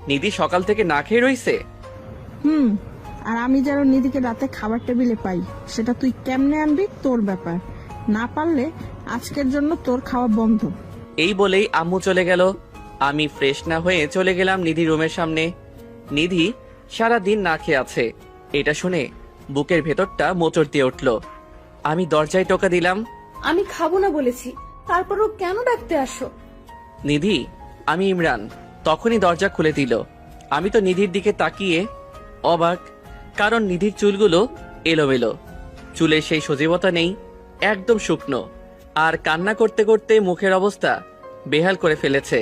নিধি সকাল থেকে না খেয়ে রইছে? আর আমি যেন নিধিকে রাতে খাবার টেবিলে পাই, সেটা তুই কেমনে আনবি তোর ব্যাপার। না পারলে আজকের জন্য তোর খাওয়া বন্ধ। এই বলেই আম্মু চলে গেল। আমি ফ্রেশ না হয়ে চলে গেলাম নিধি রুমের সামনে। নিধি সারা দিন না খেয়ে আছে, এটা শুনে বুকের ভেতরটা মোচড় দিয়ে উঠল। আমি দরজায় টোকা দিলাম। আমি খাবো না বলেছি, তারপরও কেন ডাকতে আসো? নিধি, আমি ইমরান। তখনই দরজা খুলে দিল। আমি তো নিধির দিকে তাকিয়ে অবাক, কারণ নিধির চুলগুলো এলোমেলো, চুলের সেই সজীবতা নেই, একদম শুকনো, আর কান্না করতে করতে মুখের অবস্থা বেহাল করে ফেলেছে।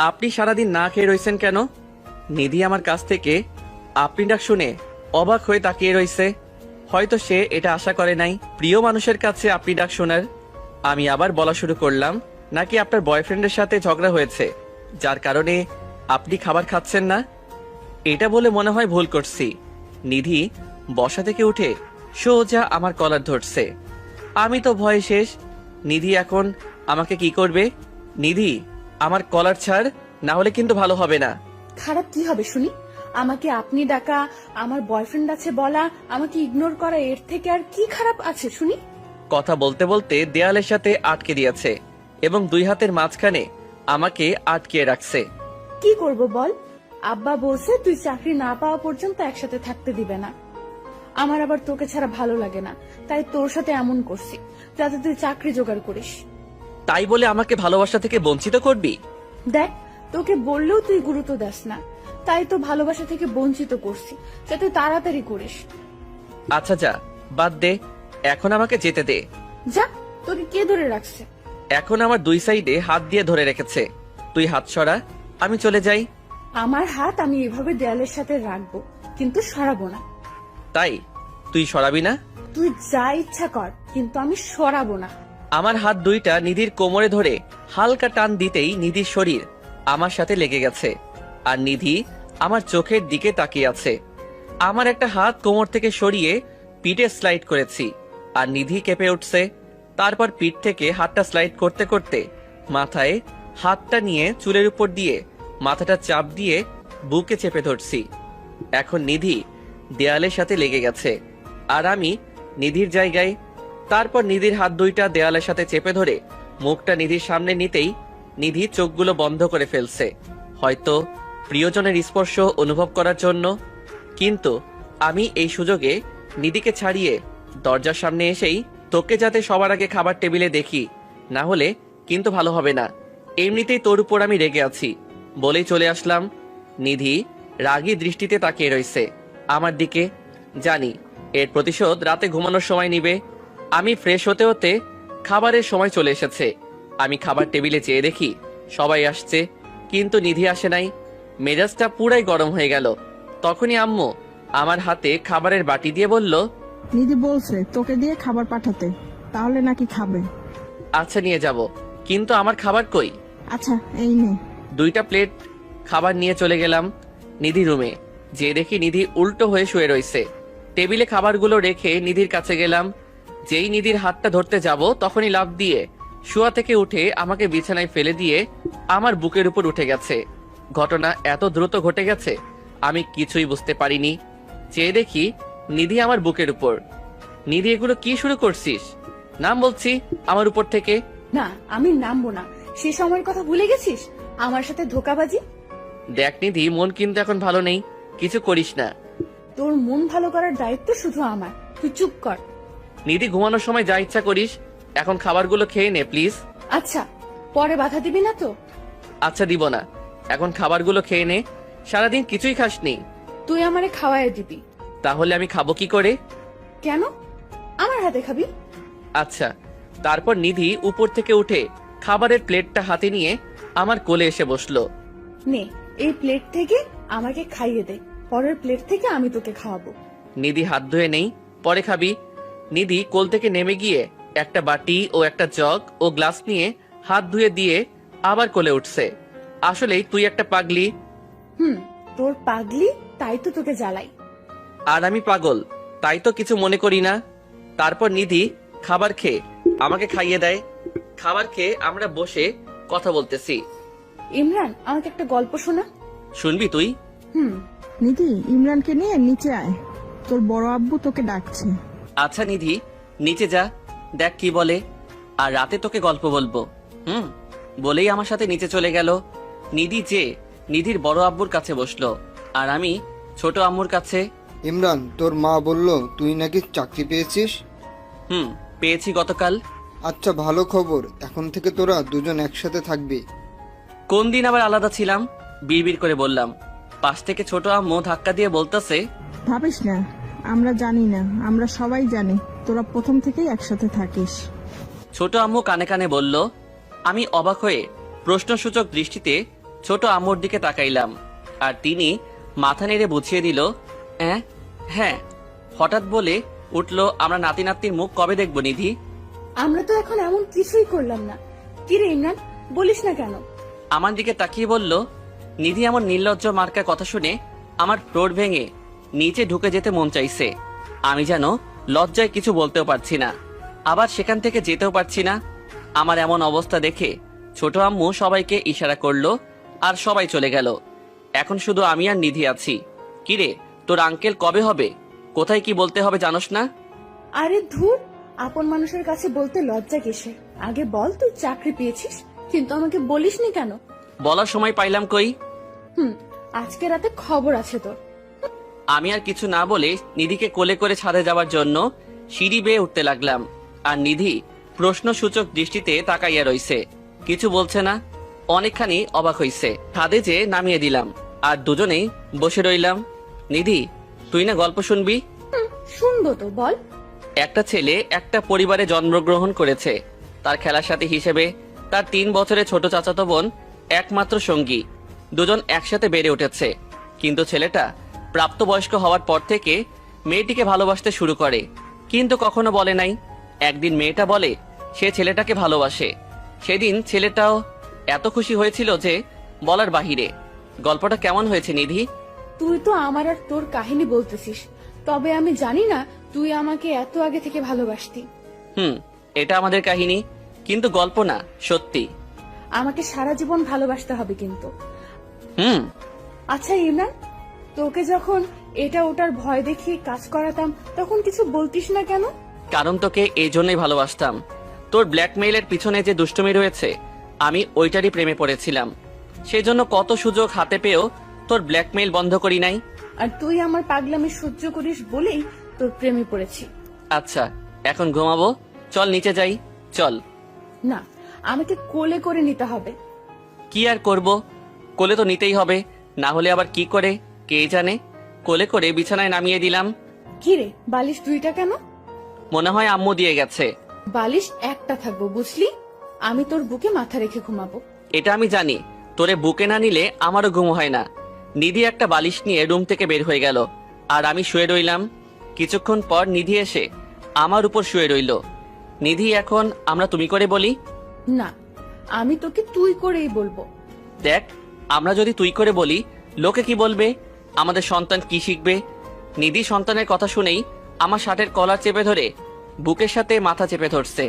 আপনি সারাদিন না খেয়ে রয়েছেন কেন? নিধি আমার কাছ থেকে আপনি ডাক শুনে অবাক হয়ে তাকিয়ে রয়েছে। হয়তো সে এটা আশা করে নাই প্রিয় মানুষের কাছে আপনি ডাক শোনার। আমি আবার বলা শুরু করলাম, নাকি আপনার বয়ফ্রেন্ডের সাথে ঝগড়া হয়েছে যার কারণে আপনি খাবার খাচ্ছেন না? এটা বলে মনে হয় ভুল করছি। নিধি বসা থেকে উঠে সোজা আমার কলার ধরছে। আমি তো ভয়ে শেষ। নিধি এখন আমাকে কি করবে? নিধি, আমার কলার ছাড়, না হলে কিন্তু ভালো হবে না। খারাপ কি হবে শুনি? আমাকে আপনি ডাকা, আমার বয়ফ্রেন্ড আছে বলা, আমাকে ইগনোর করা, এর থেকে আর কি খারাপ আছে শুনি? কথা বলতে বলতে দেয়ালের সাথে আটকে দিয়েছে এবং দুই হাতের মাঝখানে আমাকে আটকে রাখছে। কি করব বল? আব্বা বলছে তুই চাকরি না পাওয়া পর্যন্ত একসাথে থাকতে দিবে না। আমার আবার তোকে ছাড়া ভালো লাগে না, তাই তোর সাথে এমন করছি যাতে তুই চাকরি জোগাড় করিস। তাই বলে আমাকে ভালোবাসা থেকে বঞ্চিত করবি? দেখ, তোকে বললেও তুই গুরুত্ব দাস না, তাই তো ভালোবাসা থেকে বঞ্চিত করছি যাতে তাড়াতাড়ি করিস। আচ্ছা যা, বাদ দে, এখন আমাকে যেতে দে। যা, তোকে কে ধরে রাখছে? এখন আমার দুই সাইডে হাত দিয়ে ধরে রেখেছে। তুই হাত সরা, আমি চলে যাই। আমার হাত আমি এভাবে দেয়ালের সাথে রাখবো, কিন্তু সরাবো না। তাই তুই সরাবি না? তুই যা ইচ্ছা কর, কিন্তু আমি সরাবো না। আমার হাত দুইটা নিধির কোমরে ধরে হালকা টান দিতেই নিধির শরীর আমার সাথে লেগে গেছে, আর নিধি আমার চোখের দিকে তাকিয়ে আছে। আমার একটা হাত কোমর থেকে সরিয়ে পিঠে স্লাইড করেছি, আর নিধি কেঁপে উঠছে। তারপর পিঠ থেকে হাতটা স্লাইড করতে করতে মাথায় হাতটা নিয়ে চুলের উপর দিয়ে মাথাটা চাপ দিয়ে বুকে চেপে ধরছি। এখন নিধি দেয়ালের সাথে লেগে গেছে, আর আমি নিধির জায়গায়। তারপর নিধির হাত দুইটা দেয়ালের সাথে চেপে ধরে মুখটা নিধির সামনে নিতেই নিধি চোখগুলো বন্ধ করে ফেলছে, হয়তো প্রিয়জনের স্পর্শ অনুভব করার জন্য। কিন্তু আমি এই সুযোগে নিধিকে ছাড়িয়ে দরজার সামনে এসেই, তোকে যাতে সবার আগে খাবার টেবিলে দেখি, না হলে কিন্তু ভালো হবে না। এমনিতেই তোর উপর আমি রেগে আছি বলেই চলে আসলাম। নিধি রাগী দৃষ্টিতে তাকিয়ে রয়েছে আমার দিকে। জানি এর প্রতিশোধ রাতে ঘুমানোর সময় নিবে। আমি ফ্রেশ হতে হতে খাবারের সময় চলে এসেছে। আমি খাবার টেবিলে চেয়ে দেখি সবাই আসছে, কিন্তু নিধি আসে নাই। মেজাজটা পুরাই গরম হয়ে গেল। তখনই আম্মু আমার হাতে খাবারের বাটি দিয়ে বলল, নিধি বলছে তোকে দিয়ে খাবার পাঠাতে, তাহলে নাকি খাবে। আচ্ছা নিয়ে যাব, কিন্তু আমার খাবার কই? আচ্ছা এই নে। 2টা প্লেট খাবার নিয়ে চলে গেলাম নিধি রুমে। যে দেখি নিধি উল্টো হয়ে শুয়ে রয়েছে। টেবিলে খাবারগুলো রেখে নিধির কাছে গেলাম। যেই নিধির হাতটা ধরতে যাব, তখনই লাফ দিয়ে শুয়া থেকে উঠে আমাকে বিছানায় ফেলে দিয়ে আমার বুকের উপর উঠে গেছে। ঘটনা এত দ্রুত ঘটে গেছে আমি কিছুই বুঝতে পারিনি। চেয়ে দেখি নিধি আমার বুকের উপর। নিধি, এগুলো কি শুরু করছিস? নাম বলছি আমার উপর থেকে। না, আমি নামবো না। সে সময়ের কথা ভুলে গেছিস? আমার সাথে ধোকাবাজি। দেখ নিধি, মন কিন্তু এখন ভালো নেই, কিছু করিস না। তোর মন ভালো করার দায়িত্ব শুধু আমার, তুই চুপ কর। নিধি, ঘুমানোর সময় যা ইচ্ছা করিস, এখন খাবারগুলো খেয়ে নে প্লিজ। আচ্ছা, পরে বাধা দিবি না তো? আচ্ছা, দিব না, এখন খাবারগুলো খেয়ে নে। সারাদিন কিছুই খাসনি। তুই আমারে খাওয়াই দিবি। তাহলে আমি খাবো কি করে? কেন? আমার হাতে খাবি? আচ্ছা। তারপর নিধি উপর থেকে উঠে খাবারের প্লেটটা হাতে নিয়ে আমার কোলে এসে বসলো। নে, এই প্লেট থেকে আমাকে খাইয়ে দে, পরের প্লেট থেকে আমি তোকে খাওয়াবো। নিধি, হাত ধুয়ে নেই, পরে খাবি। নিধি কোল থেকে নেমে গিয়ে একটা বাটি ও একটা জগ ও গ্লাস নিয়ে হাত ধুয়ে দিয়ে আবার কোলে উঠছে। আসলেই তুই একটা পাগলি। তোর পাগলি, তাই তো তোকে জ্বালাই। আর আমি পাগল, তাই তো কিছু মনে করি না। তারপর নিধি খাবার খেয়ে আমাকে খাইয়ে দেয়। খাবার খেয়ে আমরা বসে কথা বলতেছি। ইমরান, আমাকে একটা গল্প শোনা। শুনবি তুই? নিধি, ইমরানকে নিয়ে নিচে আয়, তোর বড় আব্বু তোকে ডাকছে। আচ্ছা নিধি, নিচে যা, দেখ কি বলে, আর রাতে তোকে গল্প বলবো। বলেই আমার সাথে নিচে চলে গেল। নিধির বড় আব্বুর কাছে বসলো, আর আমি ছোট আম্মুর কাছে। ইমরান, তোর মা বলল তুই নাকি চাকরি পেয়েছিস। পেয়েছি গতকাল। আচ্ছা, ভালো খবর, এখন থেকে তোরা দুজন একসাথে থাকবি। কোন দিন আবার আলাদা ছিলাম? বিড়বিড় করে বললাম। পাশ থেকে ছোট আম্মু ধাক্কা দিয়ে বলতেছে, ভাবিস না, আমরা জানি না, আমরা সবাই জানি তোরা প্রথম থেকেই একসাথে থাকিস। ছোট আম্মু কানে কানে বলল। আমি অবাক হয়ে প্রশ্নসূচক দৃষ্টিতে ছোট আম্মুর দিকে তাকাইলাম, আর তিনি মাথা নেড়ে বুঝিয়ে দিল, হ্যাঁ। হঠাৎ বলে উঠলো, আমরা নাতি নাতনির মুখ কবে দেখবো নিধি? আমরা তো এখন এমন কিছুই করলাম না। কি রে ইমরান, বলিস না কেন? আমার দিকে তাকিয়ে বলল। নিধি এমন নির্লজ্জ মার্কা কথা শুনে আমার ফ্লোর ভেঙে নিচে ঢুকে যেতে মন চাইছে। আমি যেন লজ্জায় কিছু বলতেও পারছি না, আবার সেখান থেকে যেতেও পারছি না। আমার এমন অবস্থা দেখে ছোট আম্মু সবাইকে ইশারা করলো, আর সবাই চলে গেল। এখন শুধু আমি আর নিধি আছি। কিরে, তোর আঙ্কেল কবে হবে? কোথায় কি বলতে হবে জানোস না? আরে ধুর, আপন মানুষের কাছে বলতে লজ্জা কিসে? আগে বল, তুই চাকরি পেয়েছিস, কিন্তু আমাকে বলিসনি কেন? বলার সময় পাইলাম কই? আজকে রাতে খবর আছে তোর। আমি আর কিছু না বলে নিধিকে কোলে করে ছাদে যাওয়ার জন্য সিঁড়ি বেয়ে উঠতে লাগলাম, আর নিধি প্রশ্নসূচক দৃষ্টিতে তাকাইয়া রইছে, কিছু বলছে না। অনেকখানি অবাক হইছে। ছাদে যে নামিয়ে দিলাম, আর দুজনেই বসে রইলাম। নিধি, তুই না গল্প শুনবি? শুনবো তো, বল। একটা ছেলে একটা পরিবারে জন্মগ্রহণ করেছে। তার খেলার সাথী হিসেবে তার 3 বছরের ছোট চাচাতো বোন একমাত্র সঙ্গী। দুজন একসাথে বেড়ে উঠেছে, কিন্তু ছেলেটা প্রাপ্তবয়স্ক হওয়ার পর থেকে মেয়েটিকে ভালোবাসতে শুরু করে, কিন্তু কখনো বলে নাই। একদিন মেয়েটা বলে সে ছেলেটাকে ভালোবাসে। সেদিন ছেলেটাও এত খুশি হয়েছিল যে বলার বাহিরে। গল্পটা কেমন হয়েছে নিধি? তুই তো আমার আর তোর কাহিনী বলতেছিস, তবে আমি জানি না তুই আমাকে এত আগে থেকে ভালোবাসতি। এটা আমাদের কাহিনী, কিন্তু গল্প না, সত্যি। আমাকে সারা জীবন ভালোবাসতে হবে কিন্তু। আচ্ছা ইমরান, তোকে যখন এটা ওটার ভয় দেখিয়ে কাজ করাতাম, তখন কিছু বলতিস না কেন? কারণ তোকে এই জন্যই ভালোবাসতাম। তোর ব্ল্যাকমেইলের পিছনে যে দুষ্টুমি রয়েছে, আমি ওইটারই প্রেমে পড়েছিলাম। সেজন্য কত সুযোগ হাতে পেয়েও তোর ব্ল্যাকমেইল বন্ধ করি নাই। আর তুই আমার পাগলামি সহ্য করিস বলেই তোর প্রেমে পড়েছি। আচ্ছা, এখন ঘুমাবো, চল নিচে যাই, চল। না, আমাকে কোলে করে নিতে হবে। কি আর করব, কোলে তো নিতেই হবে, না হলে আবার কি করে কে জানে। কোলে করে বিছানায় নামিয়ে দিলাম। কি রে, বালিশ 2টা কেন? মনে হয় আম্মু দিয়ে গেছে। বালিশ একটা থাকবো, বুঝলি? আমি তোর বুকে মাথা রেখে ঘুমাবো। এটা আমি জানি, তোরে বুকে না নিলে আমারও ঘুম হয় না। নিধি একটা বালিশ নিয়ে রুম থেকে বের হয়ে গেল, আর আমি শুয়ে রইলাম। কিছুক্ষণ পর নিধি এসে আমার উপর শুয়ে রইল। নিধি, এখন আমরা তুমি করে বলি? না, আমি তোকে তুই করেই বলবো। দেখ, আমরা যদি তুই করে বলি, লোকে কি বলবে? আমাদের সন্তান কি শিখবে? নিধি সন্তানের কথা শুনেই আমার শার্টের কলার চেপে ধরে বুকের সাথে মাথা চেপে ধরছে,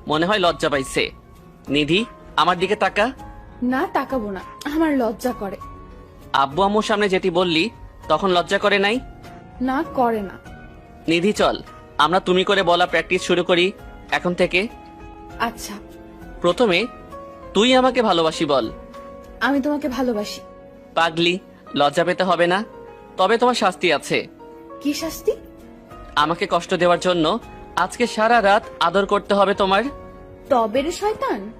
মনে হয় লজ্জা পাইছে। নিধি, আমার দিকে তাকা। না, তাকাবো না, আমার লজ্জা করে। আব্বু আম্মুর সামনে যেটি বললি, তখন লজ্জা করে নাই? না, করে না। নিধি, চল আমরা তুমি করে বলা প্র্যাকটিস শুরু করি এখন থেকে। আচ্ছা, প্রথমে তুই আমাকে ভালোবাসি বল। আমি তোমাকে ভালোবাসি। পাগলি, লজ্জা পেতে হবে না। তবে তোমার শাস্তি আছে। কি শাস্তি? আমাকে কষ্ট দেওয়ার জন্য আজকে সারা রাত আদর করতে হবে তোমার। তবে রে শয়তান।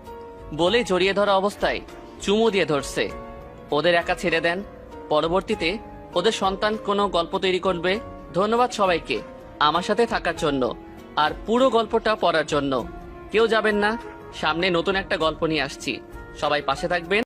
বলে জড়িয়ে ধরা অবস্থায় চুমু দিয়ে ধরছে। ওদের একা ছেড়ে দেন, পরবর্তীতে ওদের সন্তান কোনো গল্প তৈরি করবে। ধন্যবাদ সবাইকে আমার সাথে থাকার জন্য আর পুরো গল্পটা পড়ার জন্য। কেউ যাবেন না, সামনে নতুন একটা গল্প নিয়ে আসছি। সবাই পাশে থাকবেন।